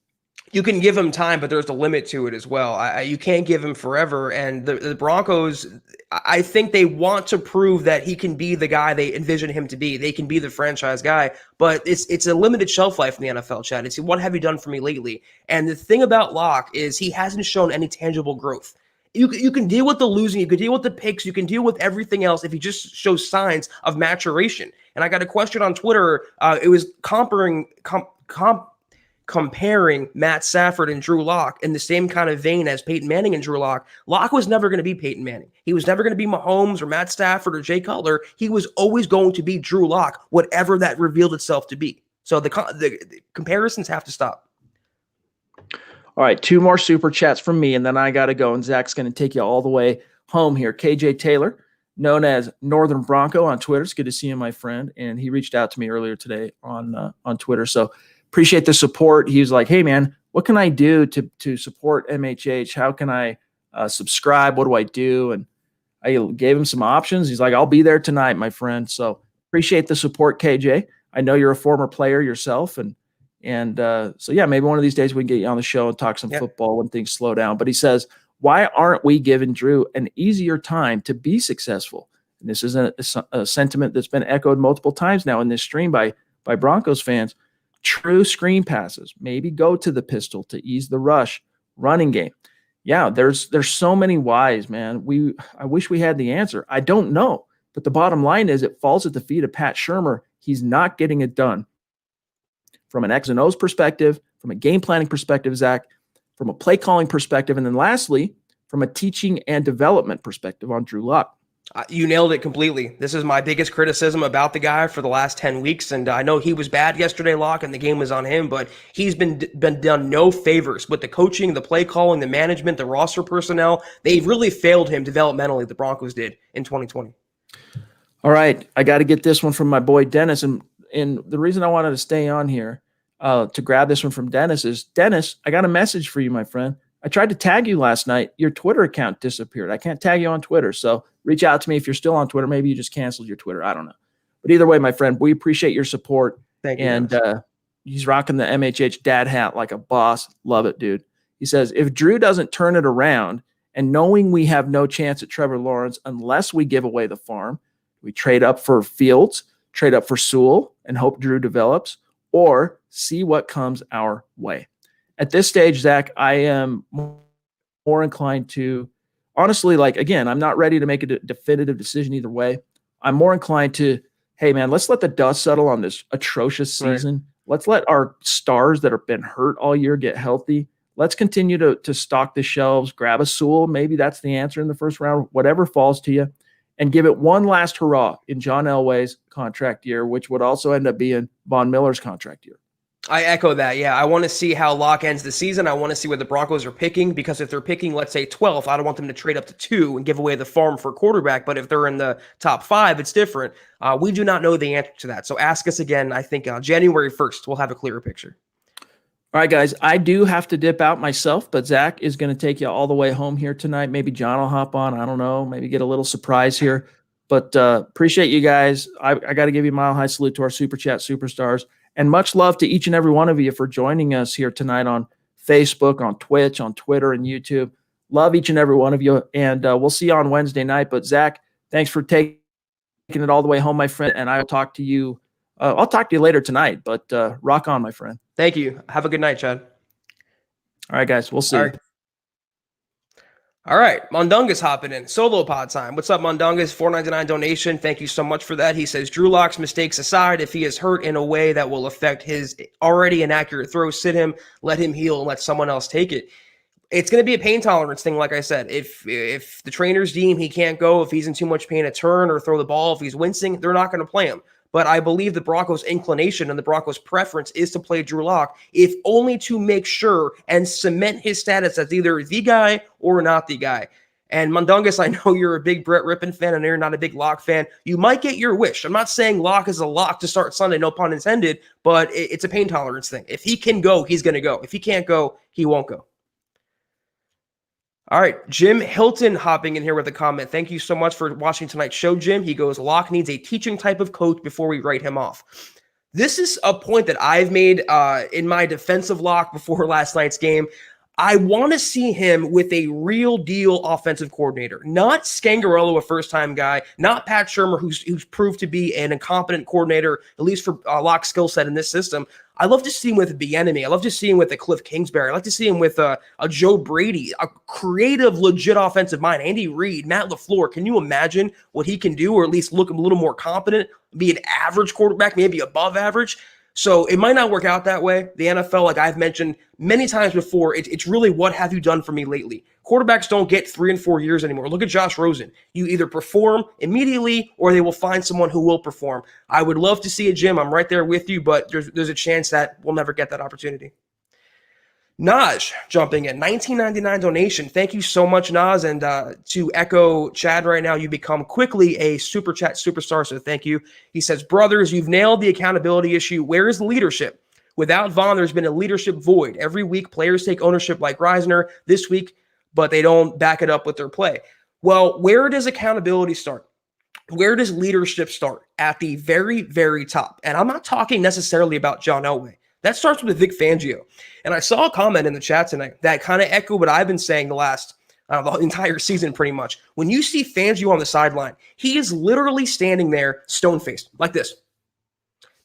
You can give him time, but there's a limit to it as well. You can't give him forever. And the Broncos, I think they want to prove that he can be the guy they envision him to be. They can be the franchise guy, but it's a limited shelf life in the NFL, Chad. It's what have you done for me lately? And the thing about Locke is he hasn't shown any tangible growth. You can deal with the losing, you can deal with the picks, you can deal with everything else if he just shows signs of maturation. And I got a question on Twitter. It was comparing Matt Stafford and Drew Lock in the same kind of vein as Peyton Manning and Drew Lock. Lock was never going to be Peyton Manning. He was never going to be Mahomes or Matt Stafford or Jay Cutler. He was always going to be Drew Lock, whatever that revealed itself to be. So the comparisons have to stop. All right, 2 more super chats from me, and then I got to go, and Zach's going to take you all the way home here. KJ Taylor, known as Northern Bronco on Twitter. It's good to see him, my friend, and he reached out to me earlier today on Twitter. So appreciate the support. He was like, hey, man, what can I do to support MHH? How can I subscribe? What do I do? And I gave him some options. He's like, I'll be there tonight, my friend. So appreciate the support, KJ. I know you're a former player yourself, and so, yeah, maybe one of these days we can get you on the show and talk some football when things slow down. But he says, why aren't we giving Drew an easier time to be successful? And this is a sentiment that's been echoed multiple times now in this stream by Broncos fans. True screen passes, maybe go to the pistol to ease the rush, running game. Yeah, there's so many whys, man. I wish we had the answer. I don't know. But the bottom line is it falls at the feet of Pat Shurmur. He's not getting it done. from an X and O's perspective, from a game planning perspective, Zach, from a play calling perspective, and then lastly, from a teaching and development perspective on Drew Lock. You nailed it completely. This is my biggest criticism about the guy for the last 10 weeks. And I know he was bad yesterday, Locke, and the game was on him, but he's been done no favors with the coaching, the play calling, the management, the roster personnel. They've really failed him developmentally, the Broncos did in 2020. All right. I got to get this one from my boy Dennis. And the reason I wanted to stay on here to grab this one from Dennis is, Dennis, I got a message for you, my friend. I tried to tag you last night. Your Twitter account disappeared. I can't tag you on Twitter. So reach out to me if you're still on Twitter. Maybe you just canceled your Twitter. I don't know. But either way, my friend, we appreciate your support. Thank you. And he's rocking the MHH dad hat like a boss. Love it, dude. He says, if Drew doesn't turn it around, and knowing we have no chance at Trevor Lawrence unless we give away the farm, we trade up for Fields, trade up for Sewell, and hope Drew develops, or see what comes our way. At this stage, Zach, I am more inclined to, honestly, like, again, I'm not ready to make a definitive decision either way. I'm more inclined to, hey, man, let's let the dust settle on this atrocious season. Right. Let's let our stars that have been hurt all year get healthy. Let's continue to stock the shelves, grab a Sewell. Maybe that's the answer in the first round, whatever falls to you, and give it one last hurrah in John Elway's contract year, which would also end up being Von Miller's contract year. I echo that. Yeah, I want to see how Locke ends the season. I want to see what the Broncos are picking, because if they're picking, let's say, 12th, I don't want them to trade up to 2 and give away the farm for quarterback. But if they're in the top 5, it's different. We do not know the answer to that. So ask us again. I think January 1st, we'll have a clearer picture. All right, guys, I do have to dip out myself, but Zach is going to take you all the way home here tonight. Maybe John will hop on. I don't know. Maybe get a little surprise here. But appreciate you guys. I got to give you a mile high salute to our Super Chat superstars. And much love to each and every one of you for joining us here tonight on Facebook, on Twitch, on Twitter, and YouTube. Love each and every one of you. And we'll see you on Wednesday night. But Zach, thanks for taking it all the way home, my friend. And I will talk to you. I'll talk to you later tonight. But rock on, my friend. Thank you. Have a good night, Chad. All right, guys. We'll see. All right, Mondungus hopping in. Solo pod time. What's up, Mondungus? $4.99 donation. Thank you so much for that. He says, Drew Lock's mistakes aside, if he is hurt in a way that will affect his already inaccurate throw, sit him, let him heal, and let someone else take it. It's going to be a pain tolerance thing, like I said. If the trainers deem he can't go, if he's in too much pain to turn or throw the ball, if he's wincing, they're not going to play him. But I believe the Broncos' inclination and the Broncos' preference is to play Drew Lock, if only to make sure and cement his status as either the guy or not the guy. And Mondungus, I know you're a big Brett Rypien fan and you're not a big Lock fan. You might get your wish. I'm not saying Lock is a lock to start Sunday, no pun intended, but it's a pain tolerance thing. If he can go, he's going to go. If he can't go, he won't go. All right, Jim Hilton hopping in here with a comment. Thank you so much for watching tonight's show, Jim. He goes, Locke needs a teaching type of coach before we write him off. This is a point that I've made in my defense of Locke before last night's game. I want to see him with a real deal offensive coordinator, not Scangarello, a first-time guy, not Pat Shurmur, who's proved to be an incompetent coordinator, at least for Locke's skill set in this system. I love to see him with Bieniemy. I love to see him with a Cliff Kingsbury. I like to see him with a Joe Brady, a creative, legit offensive mind. Andy Reid, Matt LaFleur. Can you imagine what he can do, or at least look a little more competent, be an average quarterback, maybe above average? So it might not work out that way. The NFL, like I've mentioned many times before, it's really what have you done for me lately. Quarterbacks don't get 3 and 4 years anymore. Look at Josh Rosen. You either perform immediately or they will find someone who will perform. I would love to see it, Jim. I'm right there with you, but there's a chance that we'll never get that opportunity. Naj jumping in, $19.99 donation. Thank you so much, Naz. And to echo Chad right now, you become quickly a Super Chat superstar, so thank you. He says, brothers, you've nailed the accountability issue. Where is the leadership? Without Vaughn, there's been a leadership void. Every week, players take ownership like Reisner this week, but they don't back it up with their play. Well, where does accountability start? Where does leadership start? At the very, very top. And I'm not talking necessarily about John Elway. That starts with Vic Fangio. And I saw a comment in the chat tonight that kind of echoed what I've been saying the entire season pretty much. When you see Fangio on the sideline, he is literally standing there stone-faced like this.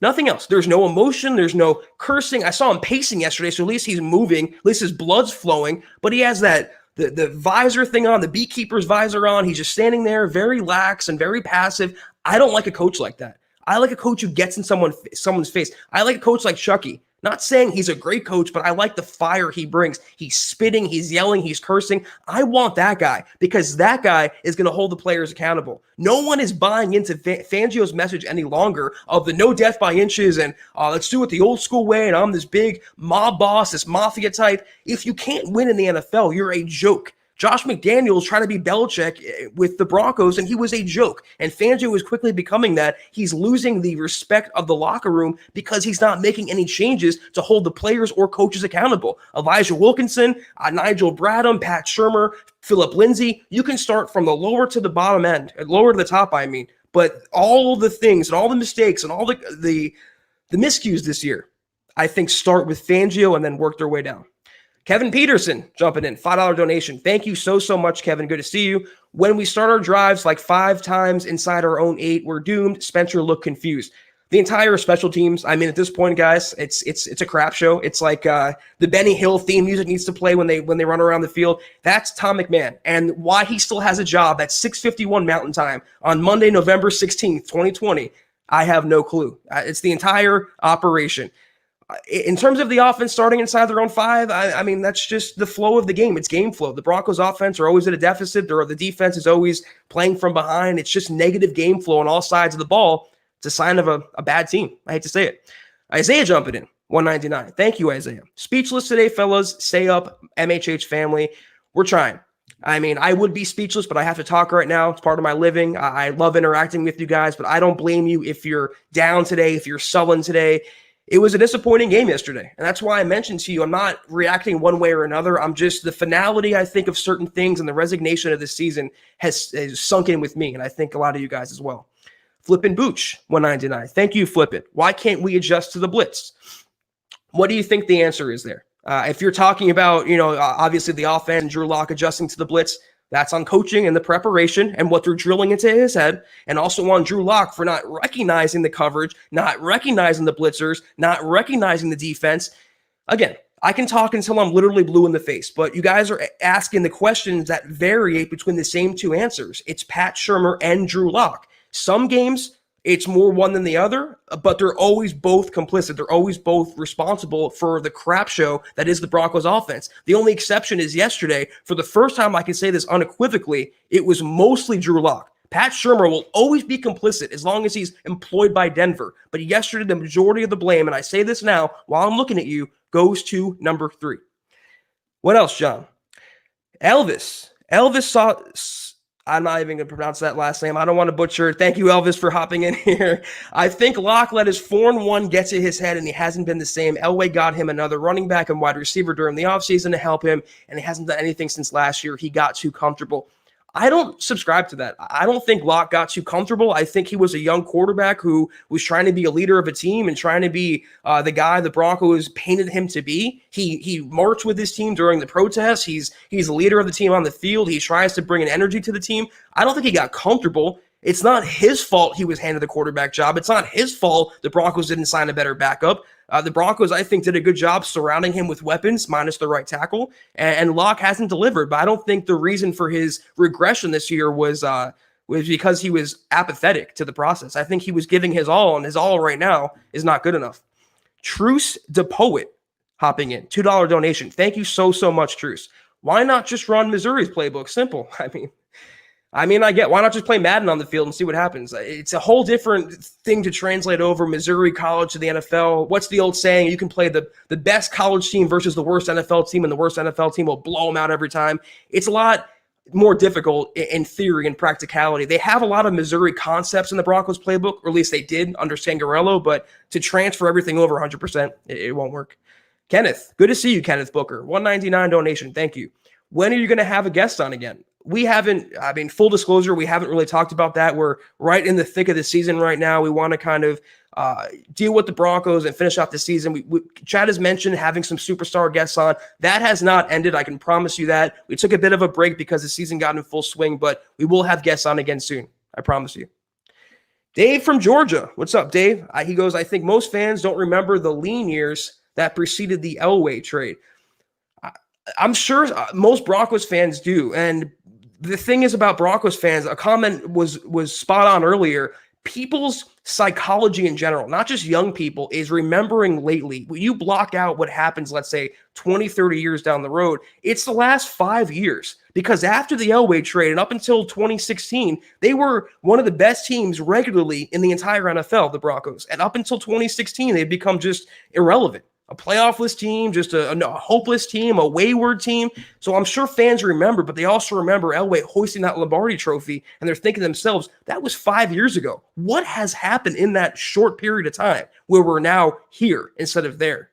Nothing else. There's no emotion. There's no cursing. I saw him pacing yesterday, so at least he's moving. At least his blood's flowing. But he has that the visor thing on, the beekeeper's visor on. He's just standing there very lax and very passive. I don't like a coach like that. I like a coach who gets in someone's face. I like a coach like Chucky. Not saying he's a great coach, but I like the fire he brings. He's spitting, he's yelling, he's cursing. I want that guy because that guy is going to hold the players accountable. No one is buying into Fangio's message any longer of the no death by inches and let's do it the old school way and I'm this big mob boss, this mafia type. If you can't win in the NFL, you're a joke. Josh McDaniels trying to be Belichick with the Broncos, and he was a joke. And Fangio is quickly becoming that. He's losing the respect of the locker room because he's not making any changes to hold the players or coaches accountable. Elijah Wilkinson, Nigel Bradham, Pat Shurmur, Philip Lindsay, you can start from the lower to the bottom end, lower to the top, I mean. But all the things and all the mistakes and all the miscues this year, I think start with Fangio and then work their way down. Kevin Peterson jumping in, $5 donation. Thank you so much, Kevin. Good to see you. When we start our drives like 5 times inside our own 8, we're doomed. Spencer looked confused. The entire special teams, I mean, at this point, guys, it's a crap show. It's like the Benny Hill theme music needs to play when they run around the field. That's Tom McMahon. And why he still has a job at 6:51 Mountain Time on Monday, November 16th, 2020, I have no clue. It's the entire operation. In terms of the offense starting inside their own 5, I mean, that's just the flow of the game. It's game flow. The Broncos offense are always at a deficit. The defense is always playing from behind. It's just negative game flow on all sides of the ball. It's a sign of a bad team. I hate to say it. Isaiah jumping in, 199. Thank you, Isaiah. Speechless today, fellas. Stay up, MHH family. We're trying. I mean, I would be speechless, but I have to talk right now. It's part of my living. I love interacting with you guys, but I don't blame you if you're down today, if you're sullen today. It was a disappointing game yesterday, and that's why I mentioned to you I'm not reacting one way or another. I'm just the finality, I think, of certain things and the resignation of this season has sunk in with me, and I think a lot of you guys as well. Flippin' Booch, 199. Thank you, Flippin'. Why can't we adjust to the blitz? What do you think the answer is there? If you're talking about, obviously the offense and Drew Lock adjusting to the blitz, that's on coaching and the preparation and what they're drilling into his head, and also on Drew Lock for not recognizing the coverage, not recognizing the blitzers, not recognizing the defense. Again, I can talk until I'm literally blue in the face, but you guys are asking the questions that vary between the same 2 answers. It's Pat Shurmur and Drew Lock. Some games, it's more one than the other, but they're always both complicit. They're always both responsible for the crap show that is the Broncos offense. The only exception is yesterday. For the first time, I can say this unequivocally, it was mostly Drew Lock. Pat Shurmur will always be complicit as long as he's employed by Denver. But yesterday, the majority of the blame, and I say this now while I'm looking at you, goes to number 3. What else, John? Elvis saw... I'm not even going to pronounce that last name. I don't want to butcher it. Thank you, Elvis, for hopping in here. I think Locke let his 4-1 get to his head, and he hasn't been the same. Elway got him another running back and wide receiver during the offseason to help him, and he hasn't done anything since last year. He got too comfortable. I don't subscribe to that. I don't think Locke got too comfortable. I think he was a young quarterback who was trying to be a leader of a team and trying to be the guy the Broncos painted him to be. He marched with his team during the protests. He's the leader of the team on the field. He tries to bring an energy to the team. I don't think he got comfortable. It's not his fault he was handed the quarterback job. It's not his fault the Broncos didn't sign a better backup. The Broncos, I think, did a good job surrounding him with weapons, minus the right tackle, and Locke hasn't delivered. But I don't think the reason for his regression this year was because he was apathetic to the process. I think he was giving his all, and his all right now is not good enough. Truce the Poet hopping in, $2 donation. Thank you so much, Truce. Why not just run Missouri's playbook? Simple. I get why not just play Madden on the field and see what happens? It's a whole different thing to translate over Missouri college to the NFL. What's the old saying? You can play the best college team versus the worst NFL team, and the worst NFL team will blow them out every time. It's a lot more difficult in theory and practicality. They have a lot of Missouri concepts in the Broncos playbook, or at least they did under Sangarello, but to transfer everything over 100%, it won't work. Kenneth, good to see you, Kenneth Booker. $1.99 donation. Thank you. When are you going to have a guest on again? We haven't, full disclosure, we haven't really talked about that. We're right in the thick of the season right now. We want to kind of deal with the Broncos and finish off the season. Chad has mentioned having some superstar guests on. That has not ended. I can promise you that. We took a bit of a break because the season got in full swing, but we will have guests on again soon. I promise you. Dave from Georgia. What's up, Dave? He goes, I think most fans don't remember the lean years that preceded the Elway trade. I'm sure most Broncos fans do. And the thing is about Broncos fans, a comment was spot on earlier. people's psychology in general, not just young people, is remembering lately. When you block out what happens, let's say 20, 30 years down the road, it's the last 5 years. Because after the Elway trade and up until 2016, they were one of the best teams regularly in the entire NFL, the Broncos. And up until 2016, they've become just irrelevant. A playoff-less team, just a hopeless team, a wayward team. So I'm sure fans remember, but they also remember Elway hoisting that Lombardi trophy, and they're thinking to themselves, that was 5 years ago. What has happened in that short period of time where we're now here instead of there?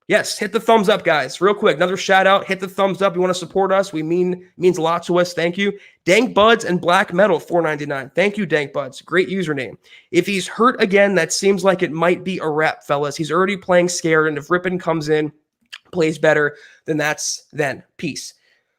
Yes, hit the thumbs up, guys. Real quick, another shout out. Hit the thumbs up. You want to support us? Means a lot to us. Thank you. Dank Buds and Black Metal $4.99. Thank you, Dank Buds. Great username. If he's hurt again, that seems like it might be a rep, fellas. He's already playing scared, and if Rypien comes in, plays better, then peace.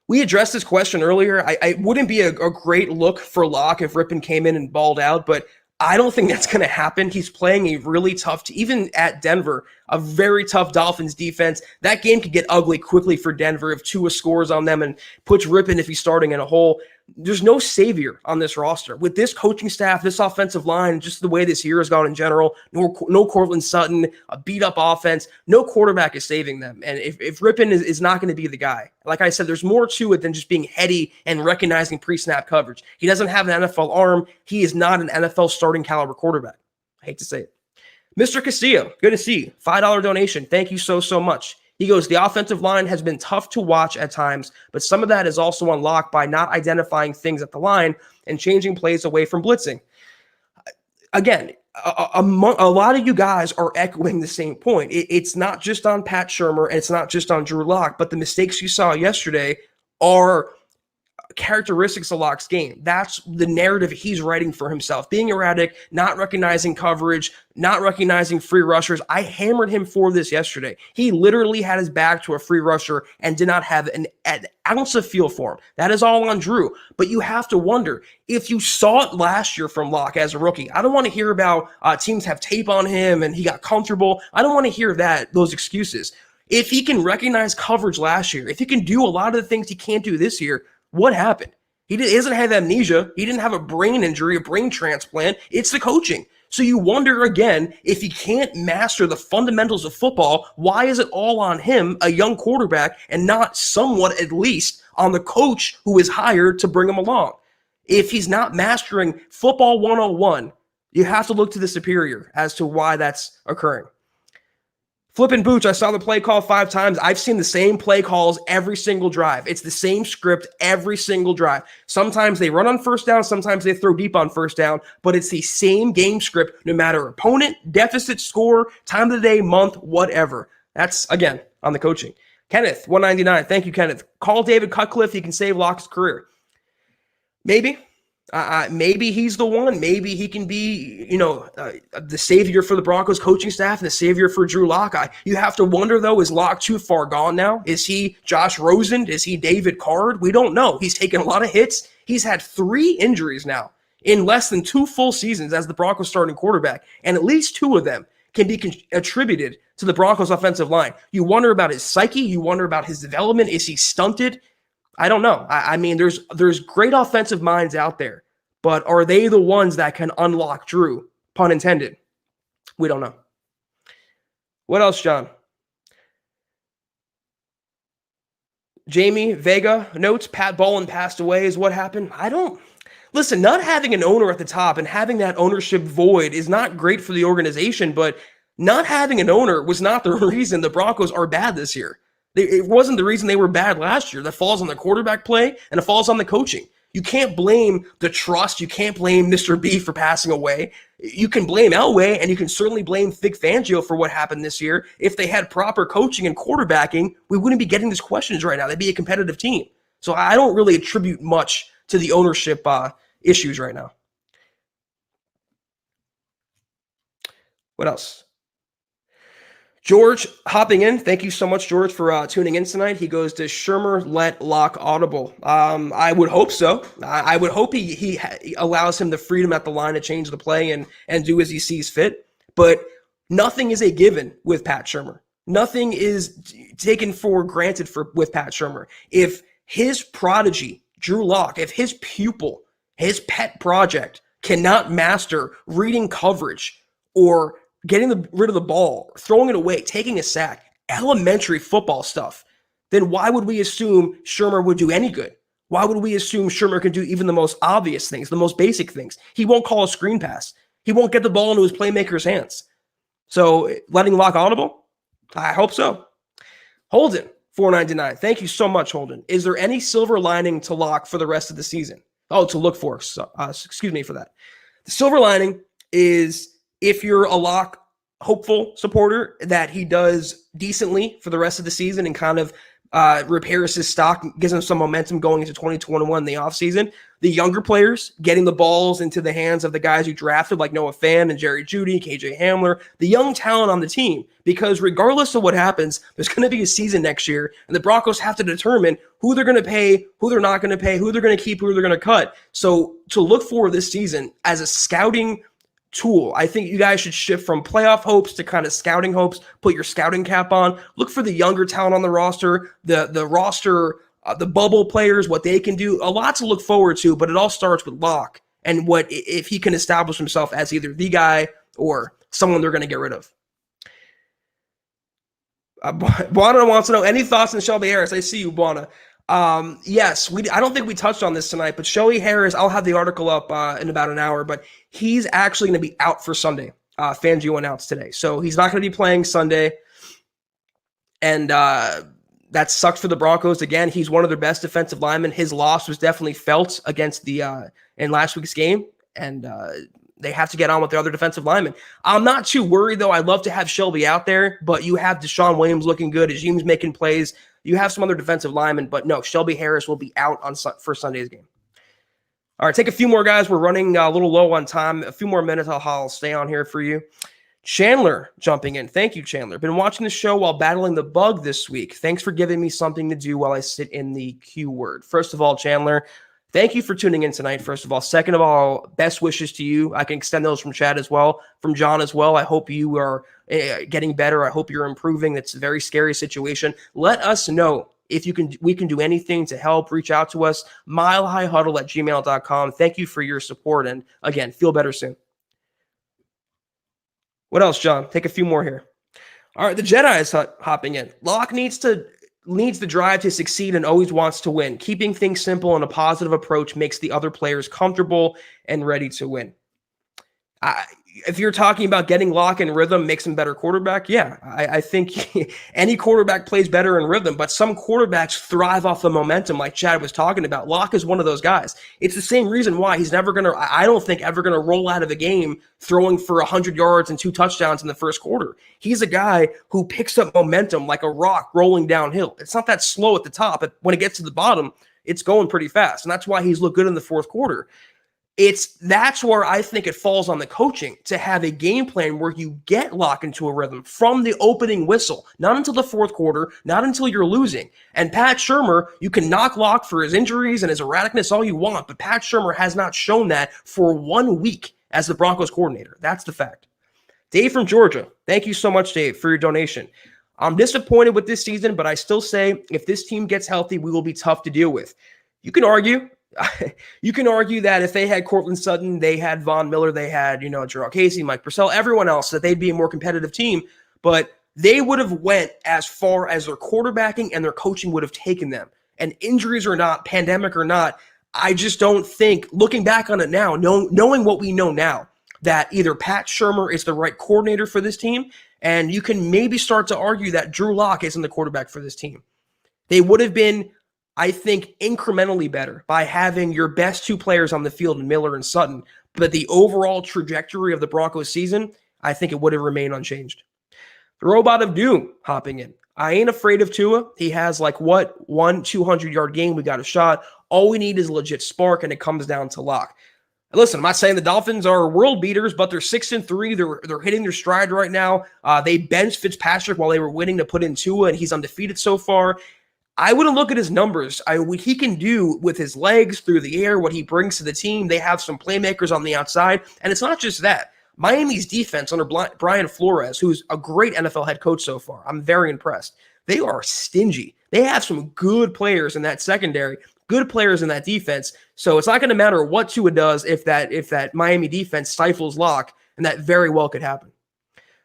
We addressed this question earlier. I wouldn't be a great look for Locke if Rypien came in and balled out, but I don't think that's going to happen. He's playing a really tough, even at Denver, a very tough Dolphins defense. That game could get ugly quickly for Denver if Tua scores on them and puts Rypien if he's starting in a hole. There's no savior on this roster. With this coaching staff, this offensive line, just the way this year has gone in general, no Cortland Sutton, a beat-up offense, no quarterback is saving them. And if Rypien is not going to be the guy, like I said, there's more to it than just being heady and recognizing pre-snap coverage. He doesn't have an NFL arm. He is not an NFL starting caliber quarterback. I hate to say it. Mr. Castillo, good to see you. $5 donation. Thank you so much. He goes, the offensive line has been tough to watch at times, but some of that is also unlocked by not identifying things at the line and changing plays away from blitzing. Again, a lot of you guys are echoing the same point. It's not just on Pat Shurmur and it's not just on Drew Lock, but the mistakes you saw yesterday are characteristics of Locke's game. That's the narrative he's writing for himself. Being erratic, not recognizing coverage, not recognizing free rushers. I hammered him for this yesterday. He literally had his back to a free rusher and did not have an ounce of feel for him. That is all on Drew. But you have to wonder, if you saw it last year from Locke as a rookie, I don't want to hear about teams have tape on him and he got comfortable. I don't want to hear those excuses. If he can recognize coverage last year, if he can do a lot of the things he can't do this year, what happened? He doesn't have amnesia. He didn't have a brain injury, a brain transplant. It's the coaching. So you wonder again, if he can't master the fundamentals of football, why is it all on him, a young quarterback, and not somewhat at least on the coach who is hired to bring him along? If he's not mastering football 101, you have to look to the superior as to why that's occurring. Flippin' Booch, I saw the play call 5 times. I've seen the same play calls every single drive. It's the same script every single drive. Sometimes they run on first down, sometimes they throw deep on first down, but it's the same game script no matter opponent, deficit, score, time of the day, month, whatever. That's, again, on the coaching. Kenneth, $1.99. Thank you, Kenneth. Call David Cutcliffe. He can save Locke's career. Maybe. Maybe he's the one. Maybe he can be, the savior for the Broncos coaching staff and the savior for Drew Lock. You have to wonder, though, is Lock too far gone now? Is he Josh Rosen? Is he David Card? We don't know. He's taken a lot of hits. He's had 3 injuries now in less than 2 full seasons as the Broncos starting quarterback, and at least 2 of them can be attributed to the Broncos offensive line. You wonder about his psyche. You wonder about his development. Is he stunted? I don't know. I mean, there's great offensive minds out there, but are they the ones that can unlock Drew? Pun intended. We don't know. What else, John? Jamie Vega notes, Pat Ballin passed away is what happened. Listen, not having an owner at the top and having that ownership void is not great for the organization, but not having an owner was not the reason the Broncos are bad this year. It wasn't the reason they were bad last year. That falls on the quarterback play and it falls on the coaching. You can't blame the trust. You can't blame Mr. B for passing away. You can blame Elway, and you can certainly blame Vic Fangio for what happened this year. If they had proper coaching and quarterbacking, we wouldn't be getting these questions right now. They'd be a competitive team. So I don't really attribute much to the ownership issues right now. What else? George hopping in. Thank you so much, George, for tuning in tonight. He goes, does Shurmur let Locke audible? I would hope so. I would hope he allows him the freedom at the line to change the play and do as he sees fit. But nothing is a given with Pat Shurmur. Nothing is taken for granted with Pat Shurmur. If his prodigy, Drew Lock, if his pupil, his pet project cannot master reading coverage or getting rid of the ball, throwing it away, taking a sack, elementary football stuff, then why would we assume Shurmur would do any good? Why would we assume Shurmur can do even the most obvious things, the most basic things? He won't call a screen pass. He won't get the ball into his playmaker's hands. So letting Locke audible? I hope so. Holden, 499. Thank you so much, Holden. Is there any silver lining to Locke for the rest of the season? Oh, to look for. So, excuse me for that. The silver lining is if you're a Locke hopeful supporter that he does decently for the rest of the season and kind of repairs his stock, gives him some momentum going into 2021 in the offseason. The younger players getting the balls into the hands of the guys who drafted, like Noah Fan and Jerry Jeudy, KJ Hamler, the young talent on the team, because regardless of what happens, there's going to be a season next year, and the Broncos have to determine who they're going to pay, who they're not going to pay, who they're going to keep, who they're going to cut. So to look for this season as a scouting tool, I think you guys should shift from playoff hopes to kind of scouting hopes. Put your scouting cap on. Look for the younger talent on the roster, the roster, the bubble players, what they can do. A lot to look forward to, but it all starts with Locke and what if he can establish himself as either the guy or someone they're going to get rid of. Buana wants to know any thoughts on Shelby Harris. I see you, Buana. Yes, I don't think we touched on this tonight, but Shelby Harris, I'll have the article up in about an hour, but he's actually going to be out for Sunday. Fangio announced today. So he's not going to be playing Sunday. And that sucks for the Broncos. Again, he's one of their best defensive linemen. His loss was definitely felt against in last week's game. And they have to get on with their other defensive linemen. I'm not too worried, though. I'd love to have Shelby out there, but you have Deshaun Williams looking good. Ajim's making plays. You have some other defensive linemen, but no, Shelby Harris will be out for Sunday's game. All right, take a few more, guys. We're running a little low on time. A few more minutes. I'll stay on here for you. Chandler jumping in. Thank you, Chandler. Been watching the show while battling the bug this week. Thanks for giving me something to do while I sit in the Q word. First of all, Chandler, thank you for tuning in tonight, first of all. Second of all, best wishes to you. I can extend those from Chad as well, from John as well. I hope you are getting better. I hope you're improving. It's a very scary situation. Let us know if we can do anything to help. Reach out to us, milehighhuddle@gmail.com. Thank you for your support. And again, feel better soon. What else, John? Take a few more here. All right, the Jedi is hopping in. Locke needs the drive to succeed and always wants to win. Keeping things simple and a positive approach makes the other players comfortable and ready to win. If you're talking about getting Locke in rhythm, makes him better quarterback, yeah. I think any quarterback plays better in rhythm, but some quarterbacks thrive off the momentum like Chad was talking about. Locke is one of those guys. It's the same reason why he's never going to, I don't think, ever going to roll out of a game throwing for 100 yards and 2 touchdowns in the first quarter. He's a guy who picks up momentum like a rock rolling downhill. It's not that slow at the top, but when it gets to the bottom, it's going pretty fast, and that's why he's looked good in the fourth quarter. That's where I think it falls on the coaching to have a game plan where you get Locke into a rhythm from the opening whistle, not until the fourth quarter, not until you're losing. And Pat Shurmur, you can knock Locke for his injuries and his erraticness all you want, but Pat Shurmur has not shown that for 1 week as the Broncos coordinator. That's the fact. Dave from Georgia, thank you so much, Dave, for your donation. I'm disappointed with this season, but I still say if this team gets healthy, we will be tough to deal with. You can argue that if they had Cortland Sutton, they had Von Miller, they had, Gerald Casey, Mike Purcell, everyone else, that they'd be a more competitive team, but they would have went as far as their quarterbacking and their coaching would have taken them. And injuries or not, pandemic or not, I just don't think, looking back on it now, knowing what we know now, that either Pat Shurmur is the right coordinator for this team, and you can maybe start to argue that Drew Lock isn't the quarterback for this team. They would have been, I think, incrementally better by having your best 2 players on the field, Miller and Sutton. But the overall trajectory of the Broncos season, I think it would have remained unchanged. The Robot of Doom hopping in. I ain't afraid of Tua. He has 1 200-yard game. We got a shot. All we need is a legit spark, and it comes down to Locke. Listen, I'm not saying the Dolphins are world beaters, but they're 6-3. They're hitting their stride right now. They benched Fitzpatrick while they were winning to put in Tua, and he's undefeated so far. I wouldn't look at his numbers. What he can do with his legs through the air, what he brings to the team. They have some playmakers on the outside, and it's not just that. Miami's defense under Brian Flores, who's a great NFL head coach so far, I'm very impressed. They are stingy. They have some good players in that secondary, good players in that defense. So it's not going to matter what Tua does if that Miami defense stifles Lock, and that very well could happen.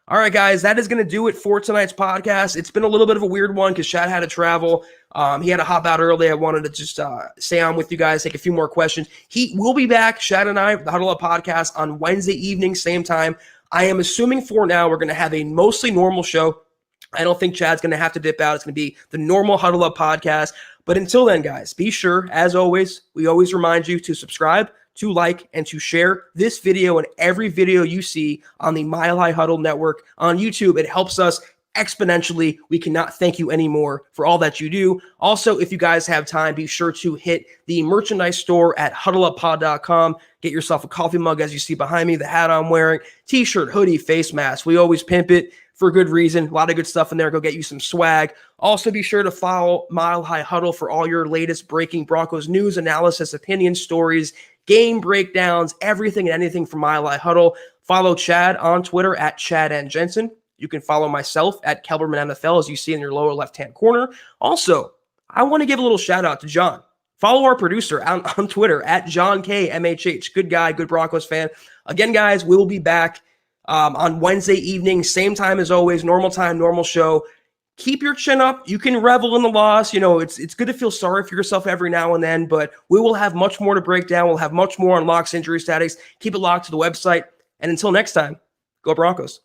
All right, guys, that is going to do it for tonight's podcast. It's been a little bit of a weird one because Chad had to travel. He had to hop out early. I wanted to just stay on with you guys, take a few more questions. He will be back, Chad and I, the Huddle Up podcast, on Wednesday evening, same time. I am assuming for now we're going to have a mostly normal show. I don't think Chad's going to have to dip out. It's going to be the normal Huddle Up podcast. But until then, guys, be sure, as always, we always remind you to subscribe, to like, and to share this video and every video you see on the Mile High Huddle Network on YouTube. It helps us exponentially. We cannot thank you anymore for all that you do. Also, if you guys have time, be sure to hit the merchandise store at huddleuppod.com. Get yourself a coffee mug, as you see behind me, the hat I'm wearing, t-shirt, hoodie, face mask. We always pimp it for good reason. A lot of good stuff in there. Go get you some swag. Also, be sure to follow Mile High Huddle for all your latest breaking Broncos news, analysis, opinion, stories, game breakdowns, everything and anything from Mile High Huddle. Follow Chad on Twitter at Chad and Jensen. You can follow myself at Kelberman NFL, as you see in your lower left-hand corner. Also, I want to give a little shout-out to John. Follow our producer on Twitter at John K. MHH. Good guy, good Broncos fan. Again, guys, we will be back on Wednesday evening, same time as always, normal time, normal show. Keep your chin up. You can revel in the loss. You know, it's good to feel sorry for yourself every now and then, but we will have much more to break down. We'll have much more on Lock's injury status. Keep it locked to the website. And until next time, go Broncos.